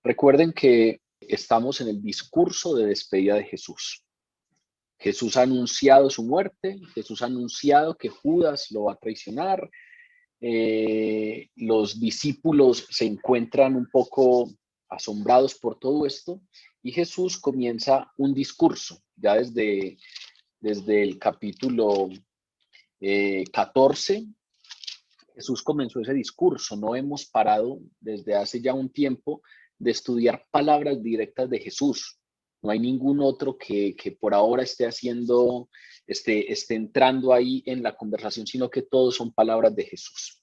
Recuerden que estamos en el discurso de despedida de Jesús. Jesús ha anunciado su muerte, Jesús ha anunciado que Judas lo va a traicionar. Los discípulos se encuentran un poco asombrados por todo esto y Jesús comienza un discurso ya desde el capítulo 14. Jesús comenzó ese discurso. No hemos parado desde hace ya un tiempo de estudiar palabras directas de Jesús. No hay ningún otro que por ahora esté entrando ahí en la conversación, sino que todos son palabras de Jesús.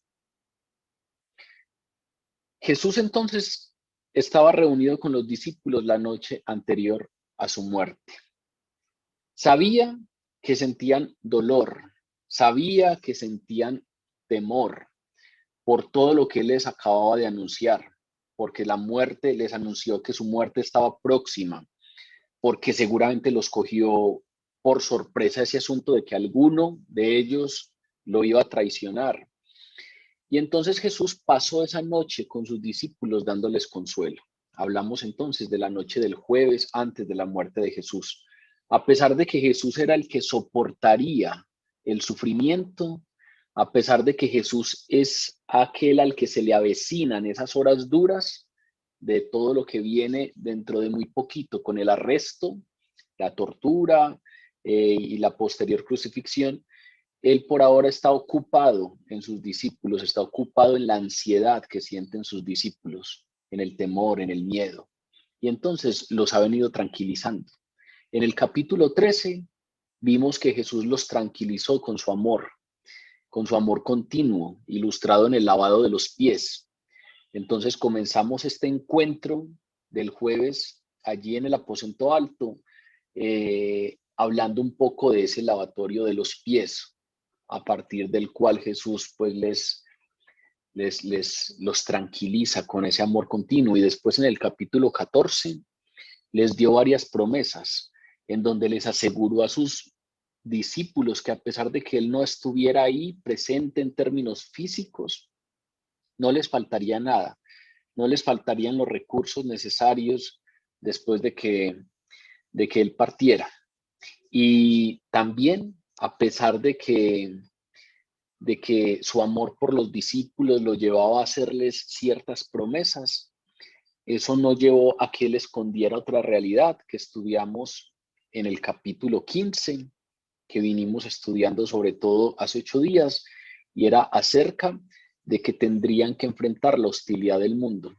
Jesús entonces estaba reunido con los discípulos la noche anterior a su muerte. Sabía que sentían dolor, sabía que sentían temor por todo lo que él les acababa de anunciar, porque la muerte les anunció que su muerte estaba próxima, porque seguramente los cogió por sorpresa ese asunto de que alguno de ellos lo iba a traicionar. Y entonces Jesús pasó esa noche con sus discípulos dándoles consuelo. Hablamos entonces de la noche del jueves antes de la muerte de Jesús. A pesar de que Jesús era el que soportaría el sufrimiento, a pesar de que Jesús es aquel al que se le avecinan esas horas duras de todo lo que viene dentro de muy poquito, con el arresto, la tortura y la posterior crucifixión, él por ahora está ocupado en sus discípulos, está ocupado en la ansiedad que sienten sus discípulos, en el temor, en el miedo. Y entonces los ha venido tranquilizando. En el capítulo 13 vimos que Jesús los tranquilizó con su amor continuo, ilustrado en el lavado de los pies. Entonces comenzamos este encuentro del jueves allí en el aposento alto, hablando un poco de ese lavatorio de los pies, a partir del cual Jesús pues los tranquiliza con ese amor continuo. Y después en el capítulo 14 les dio varias promesas en donde les aseguró a sus discípulos que a pesar de que él no estuviera ahí presente en términos físicos, no les faltaría nada, no les faltarían los recursos necesarios después de que él partiera. Y también, a pesar de que su amor por los discípulos lo llevaba a hacerles ciertas promesas, eso no llevó a que él escondiera otra realidad que estudiamos en el capítulo 15, que vinimos estudiando sobre todo hace 8 días, y era acerca de que tendrían que enfrentar la hostilidad del mundo.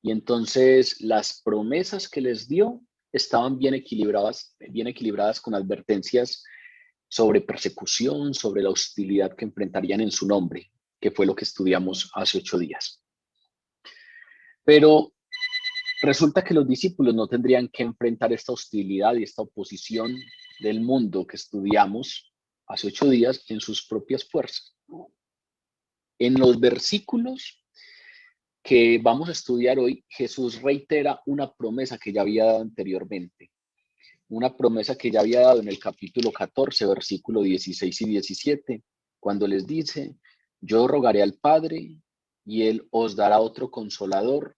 Y entonces las promesas que les dio estaban bien equilibradas con advertencias sobre persecución, sobre la hostilidad que enfrentarían en su nombre, que fue lo que estudiamos hace 8 días. Pero resulta que los discípulos no tendrían que enfrentar esta hostilidad y esta oposición del mundo que estudiamos hace 8 días en sus propias fuerzas. En los versículos que vamos a estudiar hoy, Jesús reitera una promesa que ya había dado anteriormente. Una promesa que ya había dado en el capítulo 14, versículo 16 y 17, cuando les dice: yo rogaré al Padre y Él os dará otro consolador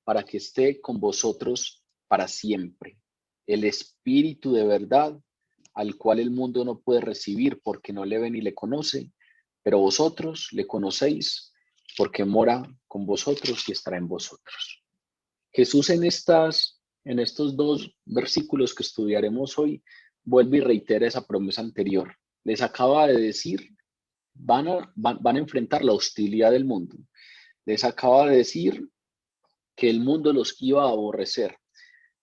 para que esté con vosotros para siempre. El Espíritu de verdad, al cual el mundo no puede recibir porque no le ve ni le conoce, pero vosotros le conocéis porque mora con vosotros y estará en vosotros. Jesús en estos 2 versículos que estudiaremos hoy vuelve y reitera esa promesa anterior. Les acaba de decir, van a enfrentar la hostilidad del mundo. Les acaba de decir que el mundo los iba a aborrecer,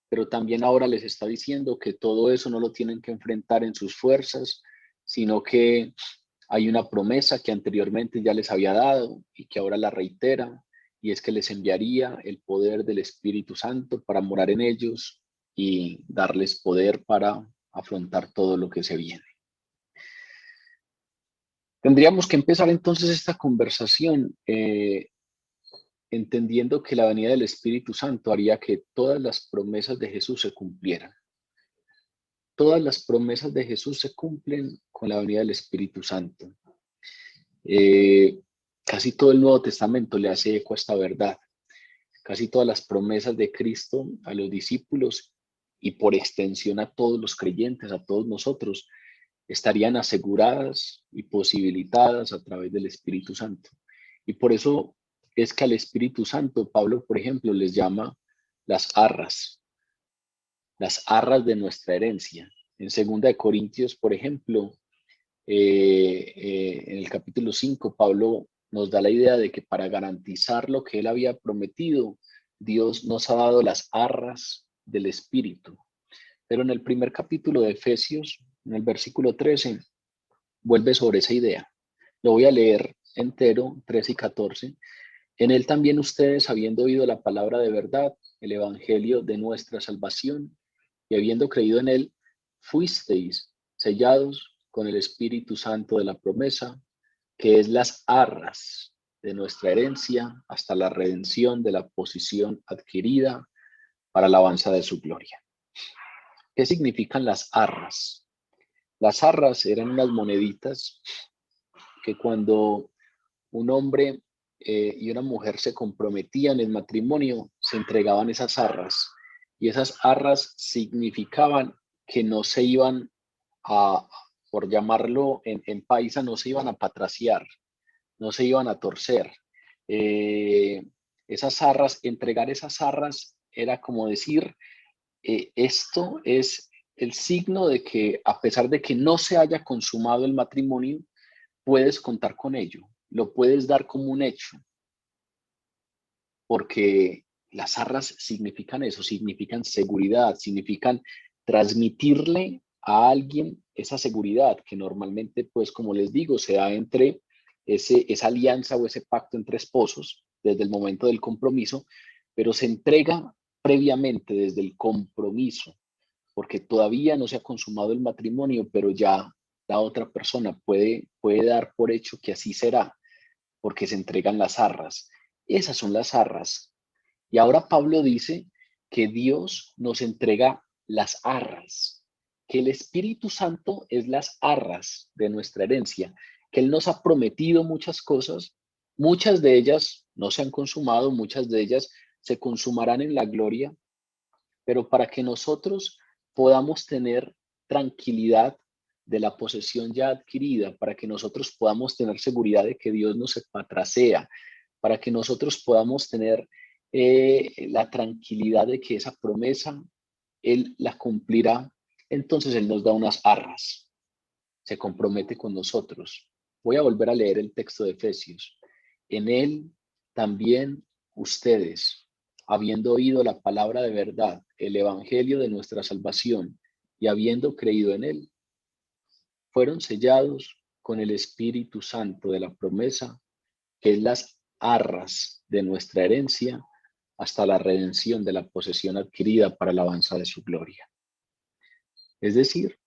pero también ahora les está diciendo que todo eso no lo tienen que enfrentar en sus fuerzas, sino que hay una promesa que anteriormente ya les había dado y que ahora la reitera, y es que les enviaría el poder del Espíritu Santo para morar en ellos y darles poder para afrontar todo lo que se viene. Tendríamos que empezar entonces esta conversación entendiendo que la venida del Espíritu Santo haría que todas las promesas de Jesús se cumplieran. Todas las promesas de Jesús se cumplen con la venida del Espíritu Santo. Casi todo el Nuevo Testamento le hace eco a esta verdad. casi todas las promesas de Cristo a los discípulos y por extensión a todos los creyentes, a todos nosotros, estarían aseguradas y posibilitadas a través del Espíritu Santo. Y por eso es que al Espíritu Santo, Pablo, por ejemplo, les llama las arras de nuestra herencia. En 2 Corintios, por ejemplo, en el capítulo 5, Pablo nos da la idea de que para garantizar lo que él había prometido, Dios nos ha dado las arras del Espíritu. Pero en el primer capítulo de Efesios, en el versículo 13, vuelve sobre esa idea. Lo voy a leer entero, 13 y 14. En él también ustedes, habiendo oído la palabra de verdad, el evangelio de nuestra salvación, y habiendo creído en él, fuisteis sellados con el Espíritu Santo de la promesa, que es las arras de nuestra herencia hasta la redención de la posesión adquirida para la alabanza de su gloria. ¿Qué significan las arras? Las arras eran unas moneditas que cuando un hombre y una mujer se comprometían en matrimonio, se entregaban esas arras. Y esas arras significaban que no se iban a, por llamarlo en paisa, no se iban a patraciar, no se iban a torcer. Esas arras, entregar esas arras era como decir, esto es el signo de que a pesar de que no se haya consumado el matrimonio, puedes contar con ello, lo puedes dar como un hecho, porque las arras significan eso, significan seguridad, significan transmitirle a alguien esa seguridad que normalmente, pues como les digo, se da entre esa alianza o ese pacto entre esposos desde el momento del compromiso, pero se entrega previamente desde el compromiso, porque todavía no se ha consumado el matrimonio, pero ya la otra persona puede dar por hecho que así será, porque se entregan las arras. Esas son las arras. Y ahora Pablo dice que Dios nos entrega las arras, que el Espíritu Santo es las arras de nuestra herencia, que Él nos ha prometido muchas cosas, muchas de ellas no se han consumado, muchas de ellas se consumarán en la gloria, pero para que nosotros podamos tener tranquilidad de la posesión ya adquirida, para que nosotros podamos tener seguridad de que Dios nos patracea, para que nosotros podamos tener la tranquilidad de que esa promesa Él la cumplirá, entonces Él nos da unas arras, se compromete con nosotros. Voy a volver a leer el texto de Efesios. En Él también ustedes, habiendo oído la palabra de verdad, el evangelio de nuestra salvación, y habiendo creído en Él, fueron sellados con el Espíritu Santo de la promesa, que es las arras de nuestra herencia hasta la redención de la posesión adquirida para la alabanza de su gloria. Es decir,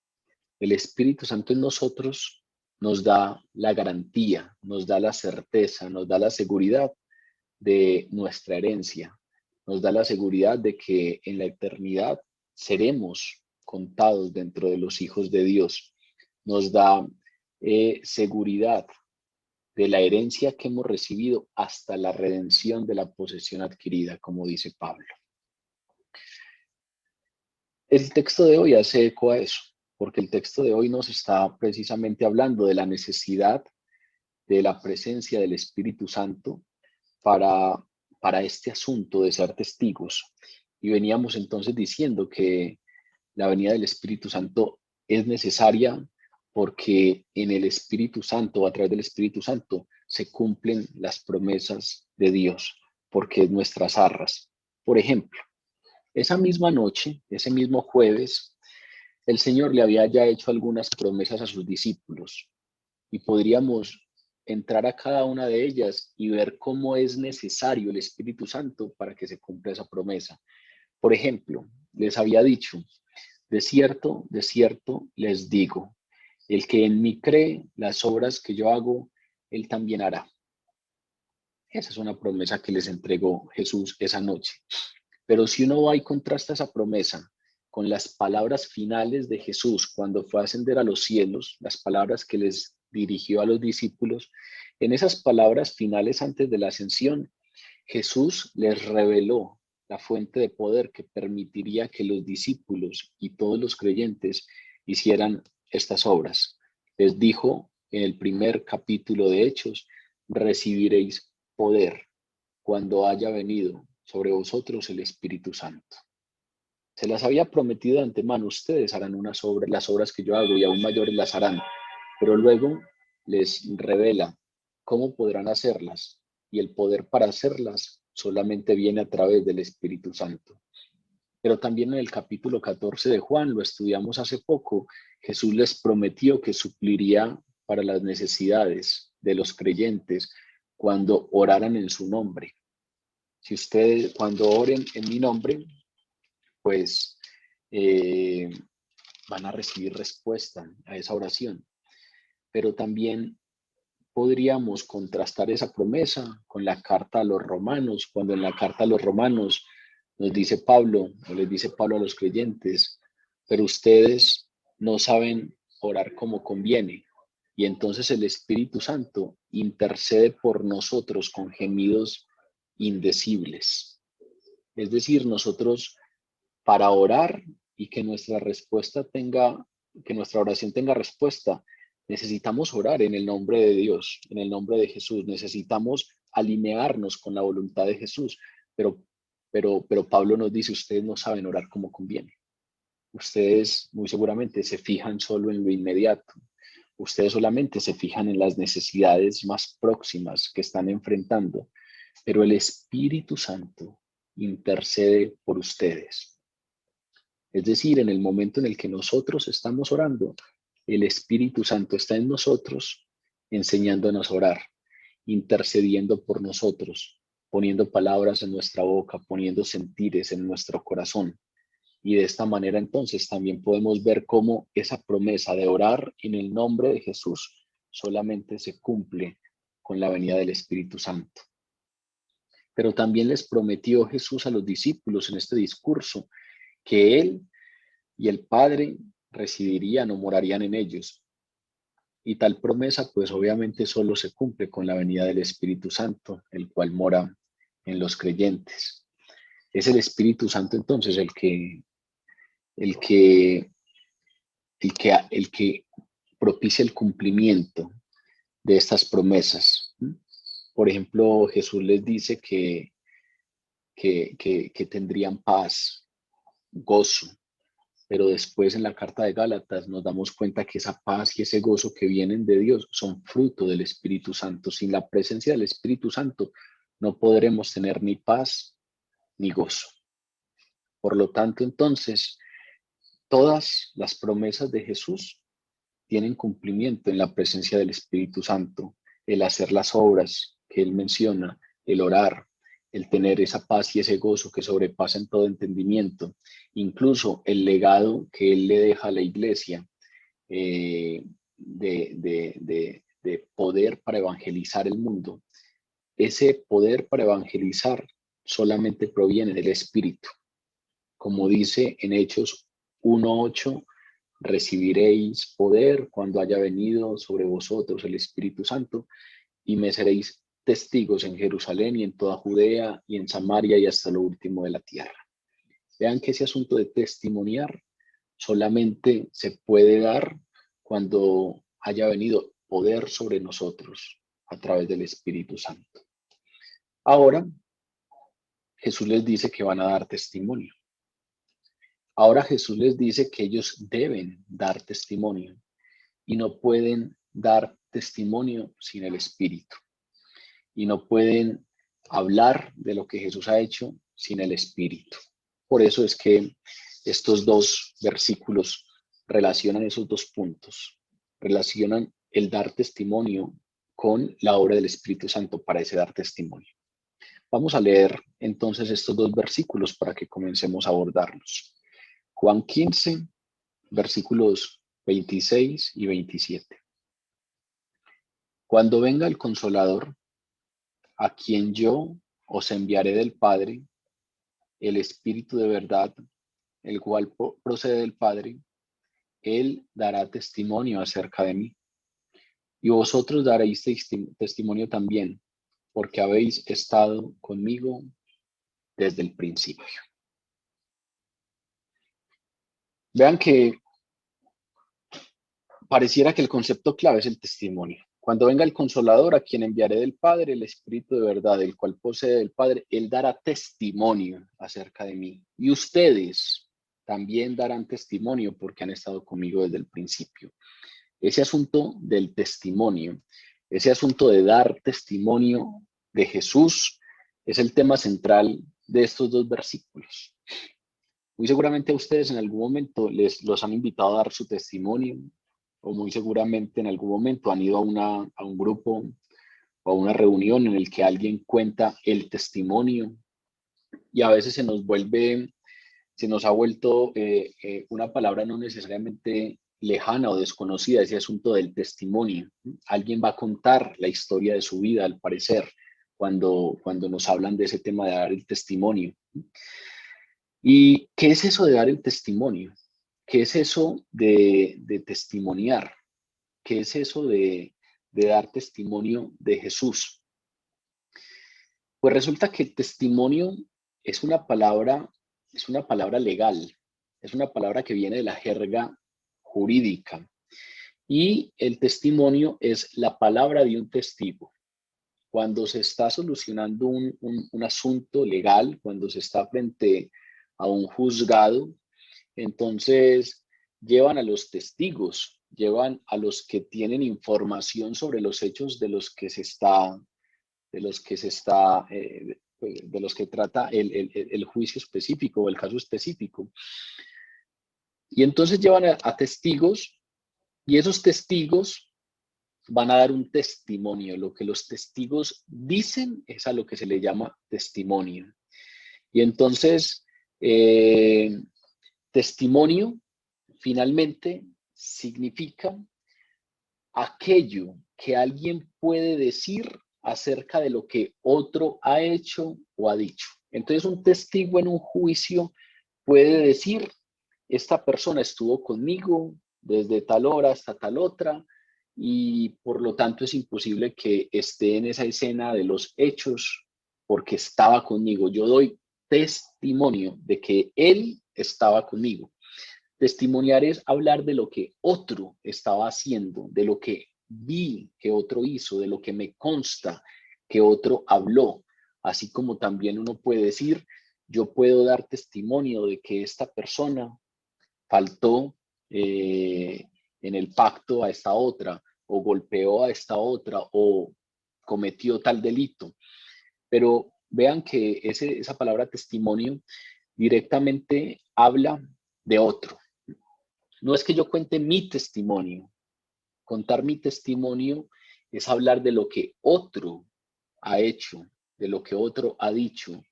el Espíritu Santo en nosotros nos da la garantía, nos da la certeza, nos da la seguridad de nuestra herencia, nos da la seguridad de que en la eternidad seremos contados dentro de los hijos de Dios, nos da seguridad de la herencia que hemos recibido hasta la redención de la posesión adquirida, como dice Pablo. El texto de hoy hace eco a eso, porque el texto de hoy nos está precisamente hablando de la necesidad de la presencia del Espíritu Santo para este asunto de ser testigos. Y veníamos entonces diciendo que la venida del Espíritu Santo es necesaria porque en el Espíritu Santo, a través del Espíritu Santo, se cumplen las promesas de Dios, porque es nuestras arras. Por ejemplo, esa misma noche, ese mismo jueves, el Señor le había ya hecho algunas promesas a sus discípulos y podríamos entrar a cada una de ellas y ver cómo es necesario el Espíritu Santo para que se cumpla esa promesa. Por ejemplo, les había dicho, de cierto les digo, el que en mí cree, las obras que yo hago, él también hará. Esa es una promesa que les entregó Jesús esa noche. Pero si uno va y contrasta esa promesa con las palabras finales de Jesús cuando fue a ascender a los cielos, las palabras que les dirigió a los discípulos, en esas palabras finales antes de la ascensión, Jesús les reveló la fuente de poder que permitiría que los discípulos y todos los creyentes hicieran estas obras. Les dijo en el primer capítulo de Hechos: recibiréis poder cuando haya venido sobre vosotros el Espíritu Santo. Se las había prometido de antemano: ustedes harán las obras que yo hago y aún mayores las harán. Pero luego les revela cómo podrán hacerlas, y el poder para hacerlas solamente viene a través del Espíritu Santo. Pero también en el capítulo 14 de Juan, lo estudiamos hace poco, Jesús les prometió que supliría para las necesidades de los creyentes cuando oraran en su nombre. Si ustedes, cuando oren en mi nombre, pues van a recibir respuesta a esa oración. Pero también podríamos contrastar esa promesa con la carta a los romanos, cuando en la carta a los romanos nos dice Pablo, o les dice Pablo a los creyentes: pero ustedes no saben orar como conviene. Y entonces el Espíritu Santo intercede por nosotros con gemidos indecibles. Es decir, nosotros, para orar y que nuestra oración tenga respuesta, necesitamos orar en el nombre de Dios, en el nombre de Jesús. Necesitamos alinearnos con la voluntad de Jesús. Pero Pablo nos dice: ustedes no saben orar como conviene. Ustedes muy seguramente se fijan solo en lo inmediato. Ustedes solamente se fijan en las necesidades más próximas que están enfrentando. Pero el Espíritu Santo intercede por ustedes. Es decir, en el momento en el que nosotros estamos orando, el Espíritu Santo está en nosotros, enseñándonos a orar, intercediendo por nosotros, poniendo palabras en nuestra boca, poniendo sentires en nuestro corazón. Y de esta manera entonces también podemos ver cómo esa promesa de orar en el nombre de Jesús solamente se cumple con la venida del Espíritu Santo. Pero también les prometió Jesús a los discípulos en este discurso que Él y el Padre residirían o morarían en ellos. Y tal promesa pues obviamente solo se cumple con la venida del Espíritu Santo, el cual mora en los creyentes. Es el Espíritu Santo entonces el que propicia el cumplimiento de estas promesas. Por ejemplo, Jesús les dice que tendrían paz, gozo. Pero después en la carta de Gálatas nos damos cuenta que esa paz y ese gozo que vienen de Dios son fruto del Espíritu Santo. Sin la presencia del Espíritu Santo no podremos tener ni paz ni gozo. Por lo tanto, entonces, todas las promesas de Jesús tienen cumplimiento en la presencia del Espíritu Santo. El hacer las obras que Él menciona, el orar, el tener esa paz y ese gozo que sobrepasan todo entendimiento, incluso el legado que Él le deja a la iglesia de poder para evangelizar el mundo. Ese poder para evangelizar solamente proviene del Espíritu. Como dice en Hechos 1:8, recibiréis poder cuando haya venido sobre vosotros el Espíritu Santo, y me seréis testigos en Jerusalén y en toda Judea y en Samaria y hasta lo último de la tierra. Vean que ese asunto de testimoniar solamente se puede dar cuando haya venido poder sobre nosotros a través del Espíritu Santo. Ahora, Jesús les dice que van a dar testimonio. Ahora Jesús les dice que ellos deben dar testimonio y no pueden dar testimonio sin el Espíritu. Y no pueden hablar de lo que Jesús ha hecho sin el Espíritu. Por eso es que estos dos versículos relacionan esos dos puntos. Relacionan el dar testimonio con la obra del Espíritu Santo para ese dar testimonio. Vamos a leer entonces estos dos versículos para que comencemos a abordarlos. Juan 15, versículos 26 y 27. Cuando venga el Consolador, a quien yo os enviaré del Padre, el Espíritu de verdad, el cual procede del Padre, Él dará testimonio acerca de mí. Y vosotros daréis testimonio también, porque habéis estado conmigo desde el principio. Vean que pareciera que el concepto clave es el testimonio. Cuando venga el Consolador, a quien enviaré del Padre, el Espíritu de verdad, el cual posee del Padre, él dará testimonio acerca de mí. Y ustedes también darán testimonio porque han estado conmigo desde el principio. Ese asunto del testimonio, ese asunto de dar testimonio de Jesús, es el tema central de estos dos versículos. Muy seguramente a ustedes en algún momento los han invitado a dar su testimonio, o muy seguramente en algún momento han ido a un grupo o a una reunión en el que alguien cuenta el testimonio, y a veces se nos ha vuelto una palabra no necesariamente lejana o desconocida, ese asunto del testimonio. Alguien va a contar la historia de su vida, al parecer, cuando nos hablan de ese tema de dar el testimonio. ¿Y qué es eso de dar el testimonio? ¿Qué es eso de testimoniar? ¿Qué es eso de dar testimonio de Jesús? Pues resulta que el testimonio es es una palabra legal, es una palabra que viene de la jerga jurídica. Y el testimonio es la palabra de un testigo. Cuando se está solucionando un asunto legal, cuando se está frente a un juzgado, entonces llevan a los testigos, llevan a los que tienen información sobre los hechos de los que trata el juicio específico o el caso específico. Y entonces llevan a testigos, y esos testigos van a dar un testimonio. Lo que los testigos dicen es a lo que se le llama testimonio. Y entonces, testimonio finalmente significa aquello que alguien puede decir acerca de lo que otro ha hecho o ha dicho. Entonces, un testigo en un juicio puede decir: esta persona estuvo conmigo desde tal hora hasta tal otra, y por lo tanto es imposible que esté en esa escena de los hechos porque estaba conmigo. Yo doy testimonio de que él estaba conmigo. Testimoniar es hablar de lo que otro estaba haciendo, de lo que vi que otro hizo, de lo que me consta que otro habló. Así como también uno puede decir: yo puedo dar testimonio de que esta persona faltó en el pacto a esta otra, o golpeó a esta otra, o cometió tal delito. Pero vean que esa palabra testimonio directamente habla de otro. No es que yo cuente mi testimonio. Contar mi testimonio es hablar de lo que otro ha hecho, de lo que otro ha dicho,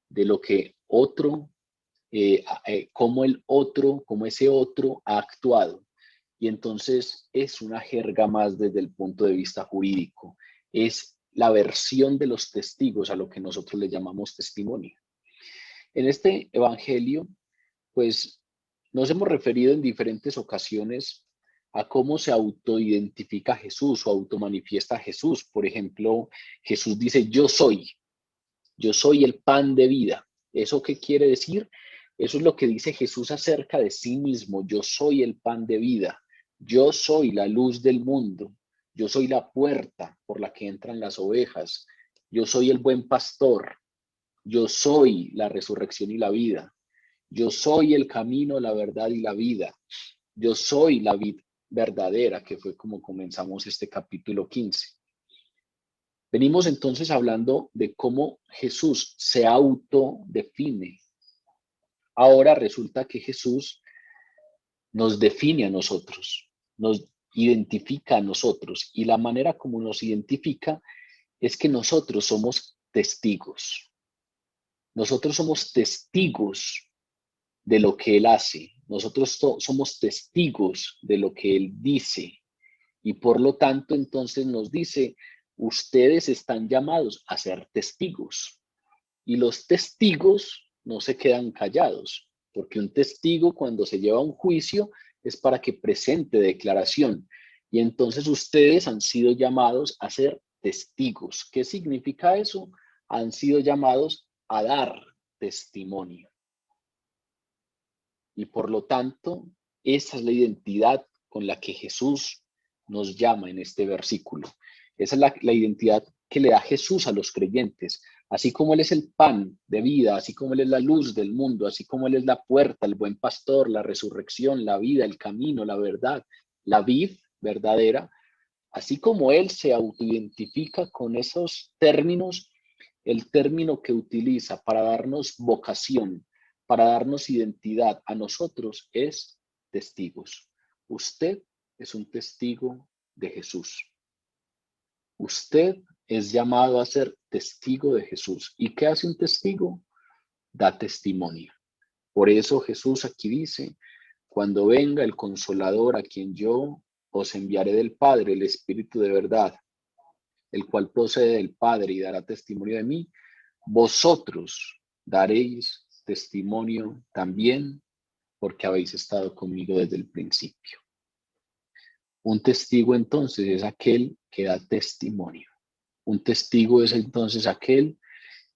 de lo que otro, cómo ese otro ha actuado. Y entonces es una jerga más desde el punto de vista jurídico. Es la versión de los testigos a lo que nosotros le llamamos testimonio. En este evangelio, pues nos hemos referido en diferentes ocasiones a cómo se autoidentifica Jesús o automanifiesta Jesús. Por ejemplo, Jesús dice: yo soy el pan de vida. ¿Eso qué quiere decir? Eso es lo que dice Jesús acerca de sí mismo: yo soy el pan de vida, yo soy la luz del mundo, yo soy la puerta por la que entran las ovejas, yo soy el buen pastor, yo soy la resurrección y la vida. Yo soy el camino, la verdad y la vida. Yo soy la vid verdadera, que fue como comenzamos este capítulo 15. Venimos entonces hablando de cómo Jesús se autodefine. Ahora resulta que Jesús nos define a nosotros, nos identifica a nosotros, y la manera como nos identifica es que nosotros somos testigos. Nosotros somos testigos de lo que Él hace. Nosotros somos testigos de lo que Él dice. Y por lo tanto, entonces nos dice: ustedes están llamados a ser testigos. Y los testigos no se quedan callados, porque un testigo, cuando se lleva a un juicio, es para que presente declaración. Y entonces ustedes han sido llamados a ser testigos. ¿Qué significa eso? Han sido llamados a dar testimonio. Y por lo tanto, esa es la identidad con la que Jesús nos llama en este versículo. Esa es la identidad que le da Jesús a los creyentes. Así como Él es el pan de vida, así como Él es la luz del mundo, así como Él es la puerta, el buen pastor, la resurrección, la vida, el camino, la verdad, la vid verdadera, así como Él se autoidentifica con esos términos, el término que utiliza para darnos vocación, para darnos identidad a nosotros es testigos. Usted es un testigo de Jesús. Usted es llamado a ser testigo de Jesús. ¿Y qué hace un testigo? Da testimonio. Por eso Jesús aquí dice, cuando venga el Consolador a quien yo os enviaré del Padre, el Espíritu de verdad, el cual procede del Padre y dará testimonio de mí, vosotros daréis testimonio también porque habéis estado conmigo desde el principio. Un testigo entonces es aquel que da testimonio. Un testigo es entonces aquel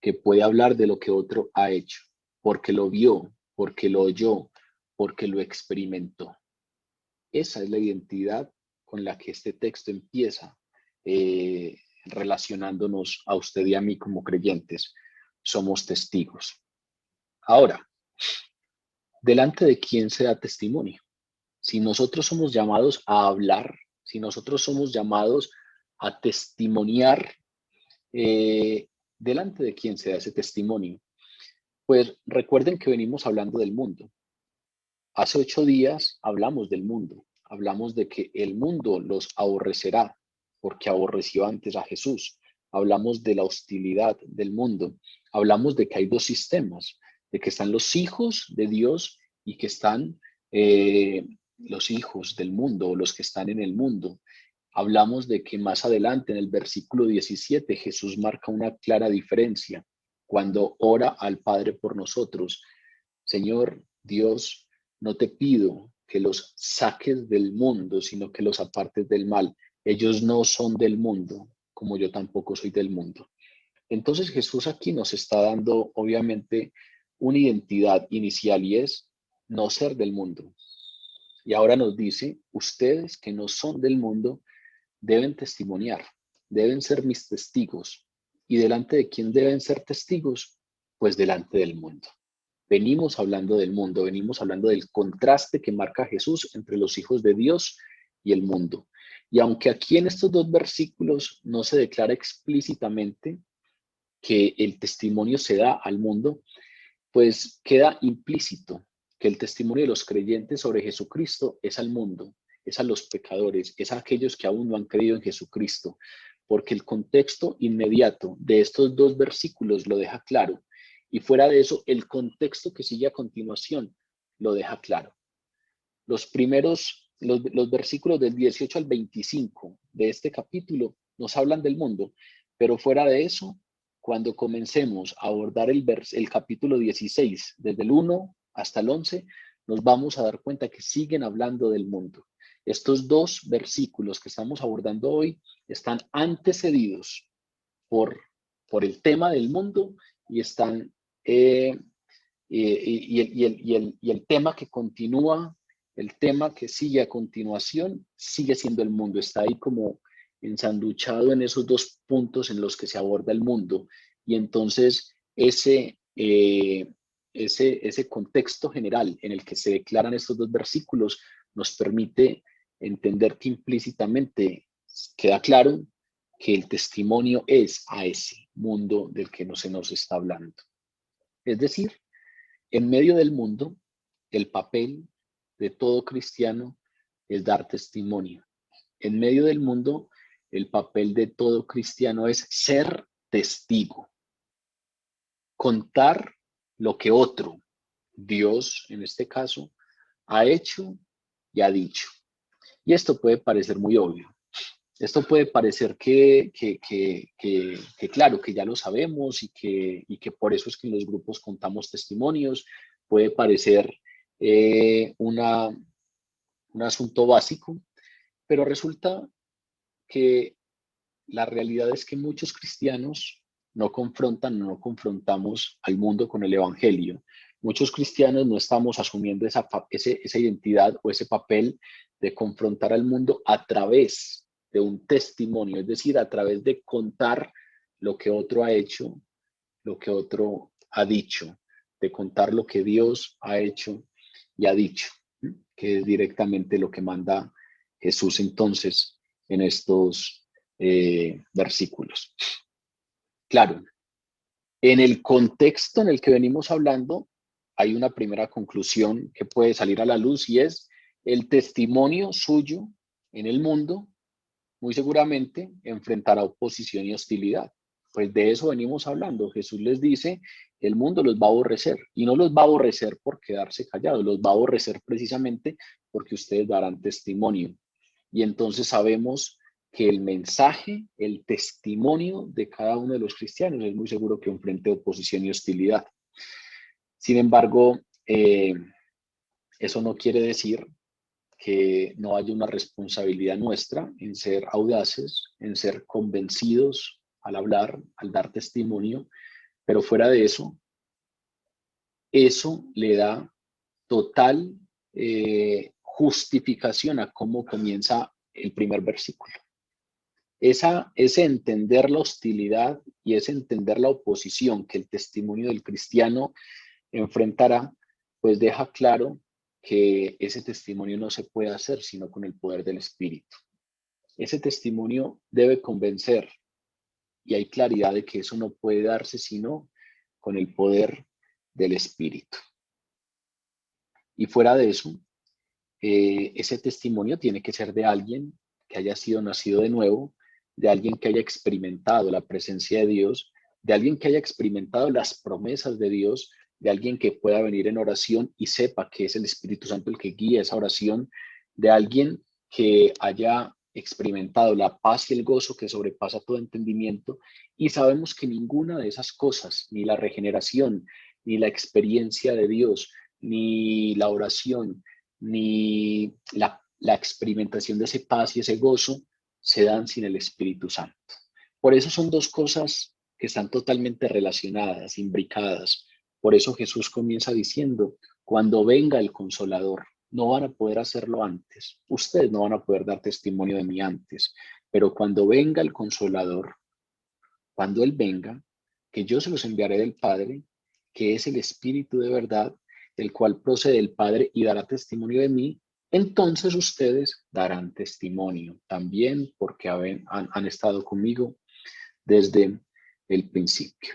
que puede hablar de lo que otro ha hecho, porque lo vio, porque lo oyó, porque lo experimentó. Esa es la identidad con la que este texto empieza, relacionándonos a usted y a mí como creyentes. Somos testigos. Ahora, ¿delante de quién se da testimonio? Si nosotros somos llamados a hablar, si nosotros somos llamados a testimoniar, ¿delante de quién se da ese testimonio? Pues recuerden que venimos hablando del mundo. Hace 8 días hablamos del mundo, hablamos de que el mundo los aborrecerá porque aborreció antes a Jesús. Hablamos de la hostilidad del mundo, hablamos de que hay 2 sistemas, de que están los hijos de Dios y que están los hijos del mundo o los que están en el mundo. Hablamos de que más adelante en el versículo 17 Jesús marca una clara diferencia cuando ora al Padre por nosotros. Señor Dios, no te pido que los saques del mundo, sino que los apartes del mal. Ellos no son del mundo, como yo tampoco soy del mundo. Entonces Jesús aquí nos está dando, obviamente, una identidad inicial y es no ser del mundo. Y ahora nos dice, ustedes que no son del mundo, deben testimoniar, deben ser mis testigos. ¿Y delante de quién deben ser testigos? Pues delante del mundo. Venimos hablando del mundo, venimos hablando del contraste que marca Jesús entre los hijos de Dios y el mundo. Y aunque aquí en estos 2 versículos no se declara explícitamente que el testimonio se da al mundo, pues queda implícito que el testimonio de los creyentes sobre Jesucristo es al mundo, es a los pecadores, es a aquellos que aún no han creído en Jesucristo, porque el contexto inmediato de estos 2 versículos lo deja claro. Y fuera de eso, el contexto que sigue a continuación lo deja claro. Los versículos del 18 al 25 de este capítulo nos hablan del mundo, pero fuera de eso, cuando comencemos a abordar el capítulo 16, desde el 1 hasta el 11, nos vamos a dar cuenta que siguen hablando del mundo. Estos 2 versículos que estamos abordando hoy están antecedidos por el tema del mundo y están y el tema que continúa, el tema que sigue a continuación, sigue siendo el mundo. Está ahí como ensanduchado en esos 2 puntos en los que se aborda el mundo. Y entonces ese contexto general en el que se declaran estos 2 versículos nos permite entender que implícitamente queda claro que el testimonio es a ese mundo del que no se nos está hablando. Es decir, en medio del mundo, el papel de todo cristiano es dar testimonio. En medio del mundo, el papel de todo cristiano es ser testigo. Contar lo que otro, Dios en este caso, ha hecho y ha dicho. Y esto puede parecer muy obvio. Esto puede parecer que claro, que ya lo sabemos y que por eso es que en los grupos contamos testimonios. Puede parecer un asunto básico, pero resulta que la realidad es que muchos cristianos no confrontamos al mundo con el evangelio. Muchos cristianos no estamos asumiendo esa identidad o ese papel de confrontar al mundo a través de un testimonio, es decir, a través de contar lo que otro ha hecho, lo que otro ha dicho, de contar lo que Dios ha hecho y ha dicho, que es directamente lo que manda Jesús entonces en estos versículos. Claro, en el contexto en el que venimos hablando, hay una primera conclusión que puede salir a la luz y es el testimonio suyo en el mundo, muy seguramente enfrentará oposición y hostilidad. Pues de eso venimos hablando. Jesús les dice, el mundo los va a aborrecer y no los va a aborrecer por quedarse callados, los va a aborrecer precisamente porque ustedes darán testimonio. Y entonces sabemos que el mensaje, el testimonio de cada uno de los cristianos es muy seguro que enfrente oposición y hostilidad. Sin embargo, eso no quiere decir que no haya una responsabilidad nuestra en ser audaces, en ser convencidos al hablar, al dar testimonio, pero fuera de eso, eso le da total justificación a cómo comienza el primer versículo. Ese entender la hostilidad y ese entender la oposición que el testimonio del cristiano enfrentará, pues deja claro que ese testimonio no se puede hacer sino con el poder del Espíritu. Ese testimonio debe convencer y hay claridad de que eso no puede darse sino con el poder del Espíritu. Y fuera de eso, ese testimonio tiene que ser de alguien que haya sido nacido de nuevo, de alguien que haya experimentado la presencia de Dios, de alguien que haya experimentado las promesas de Dios, de alguien que pueda venir en oración y sepa que es el Espíritu Santo el que guía esa oración, de alguien que haya experimentado la paz y el gozo que sobrepasa todo entendimiento. Y sabemos que ninguna de esas cosas, ni la regeneración, ni la experiencia de Dios, ni la oración, ni la experimentación de ese paz y ese gozo se dan sin el Espíritu Santo. Por eso son dos cosas que están totalmente relacionadas, imbricadas. Por eso Jesús comienza diciendo, cuando venga el Consolador, no van a poder hacerlo antes. Ustedes no van a poder dar testimonio de mí antes, pero cuando venga el Consolador, cuando Él venga, que yo se los enviaré del Padre, que es el Espíritu de verdad, el cual procede del Padre y dará testimonio de mí, entonces ustedes darán testimonio también porque han estado conmigo desde el principio.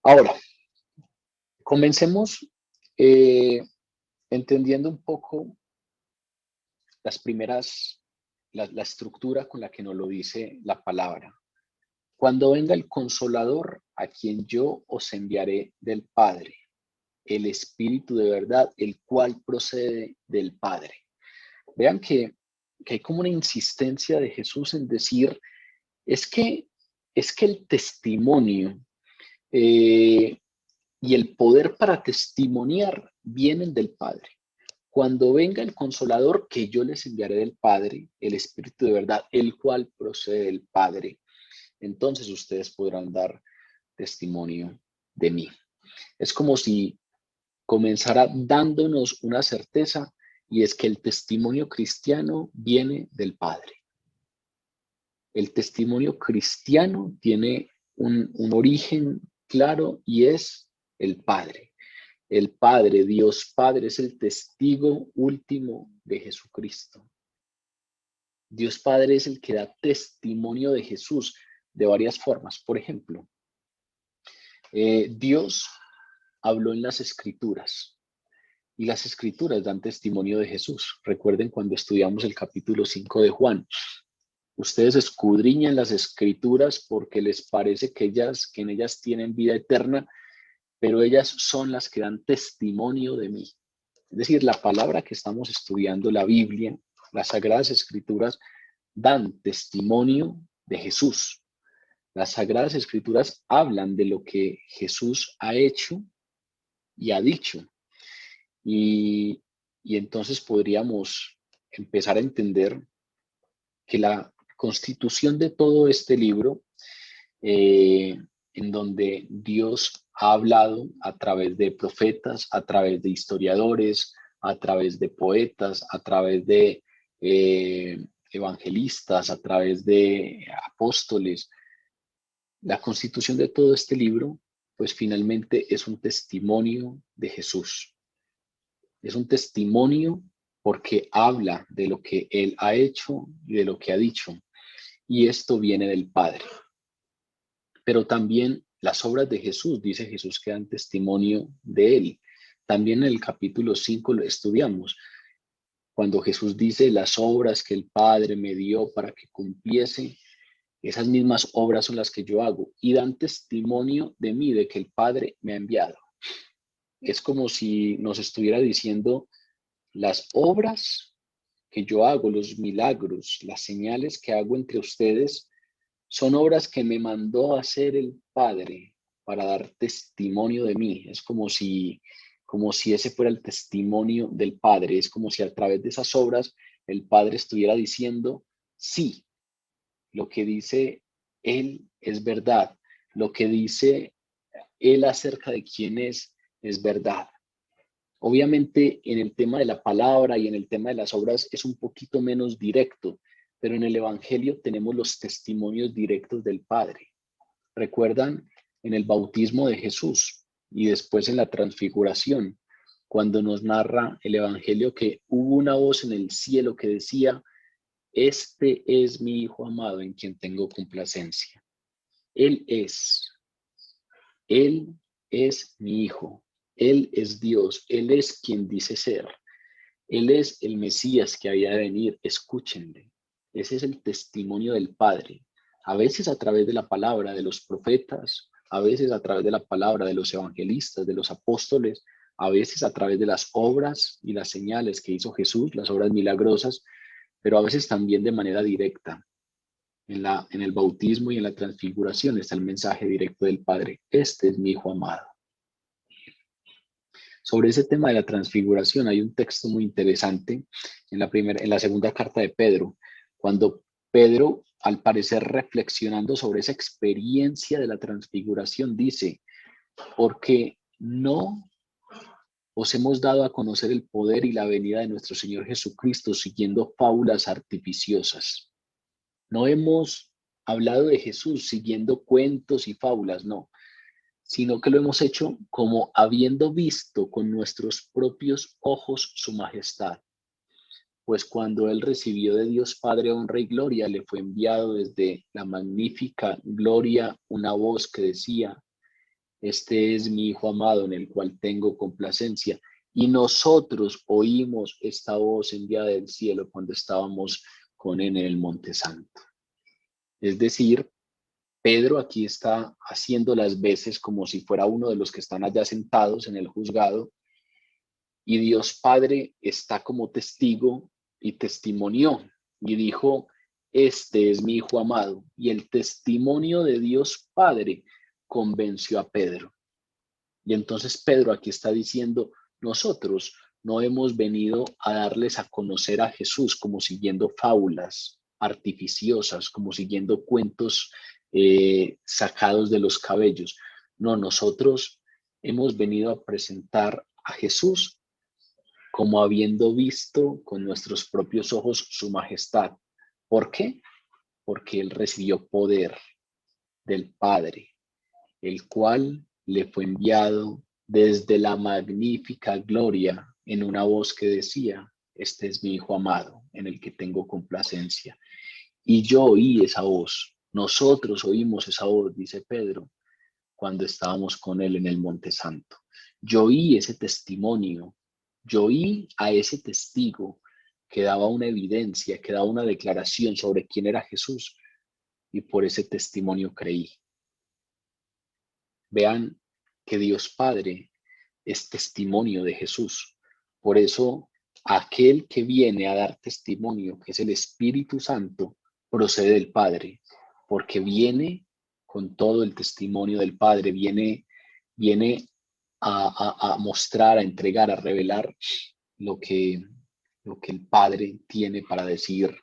Ahora, comencemos entendiendo un poco las primeras, la estructura con la que nos lo dice la palabra. Cuando venga el Consolador, a quien yo os enviaré del Padre, el Espíritu de verdad, el cual procede del Padre. Vean que hay como una insistencia de Jesús en decir, es que el testimonio y el poder para testimoniar vienen del Padre. Cuando venga el Consolador, que yo les enviaré del Padre, el Espíritu de verdad, el cual procede del Padre, entonces ustedes podrán dar testimonio de mí. Es como si comenzara dándonos una certeza y es que el testimonio cristiano viene del Padre. El testimonio cristiano tiene un origen claro y es el Padre. El Padre, Dios Padre, es el testigo último de Jesucristo. Dios Padre es el que da testimonio de Jesús de varias formas. Por ejemplo, Dios habló en las Escrituras y las Escrituras dan testimonio de Jesús. Recuerden cuando estudiamos el capítulo 5 de Juan. Ustedes escudriñan las Escrituras porque les parece que en ellas tienen vida eterna, pero ellas son las que dan testimonio de mí. Es decir, la palabra que estamos estudiando, la Biblia, las Sagradas Escrituras, dan testimonio de Jesús. Las Sagradas Escrituras hablan de lo que Jesús ha hecho y ha dicho. Y entonces podríamos empezar a entender que la constitución de todo este libro, en donde Dios ha hablado a través de profetas, a través de historiadores, a través de poetas, a través de evangelistas, a través de apóstoles. La constitución de todo este libro, pues finalmente es un testimonio de Jesús. Es un testimonio porque habla de lo que Él ha hecho y de lo que ha dicho. Y esto viene del Padre. Pero también las obras de Jesús, dice Jesús, que dan testimonio de Él. También en el capítulo 5 lo estudiamos, cuando Jesús dice las obras que el Padre me dio para que cumpliese, esas mismas obras son las que yo hago y dan testimonio de mí, de que el Padre me ha enviado. Es como si nos estuviera diciendo las obras que yo hago, los milagros, las señales que hago entre ustedes, son obras que me mandó a hacer el Padre para dar testimonio de mí. Es como si ese fuera el testimonio del Padre. Es como si a través de esas obras el Padre estuviera diciendo, sí, lo que dice Él es verdad. Lo que dice Él acerca de quién es verdad. Obviamente en el tema de la palabra y en el tema de las obras es un poquito menos directo, pero en el Evangelio tenemos los testimonios directos del Padre. ¿Recuerdan en el bautismo de Jesús y después en la transfiguración, cuando nos narra el Evangelio que hubo una voz en el cielo que decía, este es mi Hijo amado en quien tengo complacencia? Él es mi Hijo. Él es Dios, Él es quien dice ser. Él es el Mesías que había de venir, escúchenle. Ese es el testimonio del Padre. A veces a través de la palabra de los profetas, a veces a través de la palabra de los evangelistas, de los apóstoles, a veces a través de las obras y las señales que hizo Jesús, las obras milagrosas, pero a veces también de manera directa. En el bautismo y en la transfiguración está el mensaje directo del Padre. Este es mi Hijo amado. Sobre ese tema de la transfiguración hay un texto muy interesante en la segunda carta de Pedro, cuando Pedro, al parecer reflexionando sobre esa experiencia de la transfiguración, dice, porque no os hemos dado a conocer el poder y la venida de nuestro Señor Jesucristo siguiendo fábulas artificiosas. No hemos hablado de Jesús siguiendo cuentos y fábulas, no, sino que lo hemos hecho como habiendo visto con nuestros propios ojos su majestad. Pues cuando él recibió de Dios Padre honra y gloria, le fue enviado desde la magnífica gloria una voz que decía, este es mi Hijo amado en el cual tengo complacencia. Y nosotros oímos esta voz enviada del cielo cuando estábamos con él en el Monte Santo. Es decir, Pedro aquí está haciendo las veces como si fuera uno de los que están allá sentados en el juzgado y Dios Padre está como testigo y testimonió y dijo, este es mi Hijo amado. Y el testimonio de Dios Padre convenció a Pedro. Y entonces Pedro aquí está diciendo, nosotros no hemos venido a darles a conocer a Jesús como siguiendo fábulas artificiosas, como siguiendo cuentos sacados de los cabellos. No, nosotros hemos venido a presentar a Jesús como habiendo visto con nuestros propios ojos su majestad. ¿Por qué? Porque él recibió poder del Padre, el cual le fue enviado desde la magnífica gloria en una voz que decía, este es mi Hijo amado, en el que tengo complacencia. Y yo oí esa voz, nosotros oímos esa voz, dice Pedro, cuando estábamos con él en el Monte Santo. Yo oí ese testimonio, yo oí a ese testigo que daba una evidencia, que daba una declaración sobre quién era Jesús, y por ese testimonio creí. Vean que Dios Padre es testimonio de Jesús. Por eso, aquel que viene a dar testimonio, que es el Espíritu Santo, procede del Padre, porque viene con todo el testimonio del Padre, viene a mostrar, a entregar, a revelar lo que el Padre tiene para decir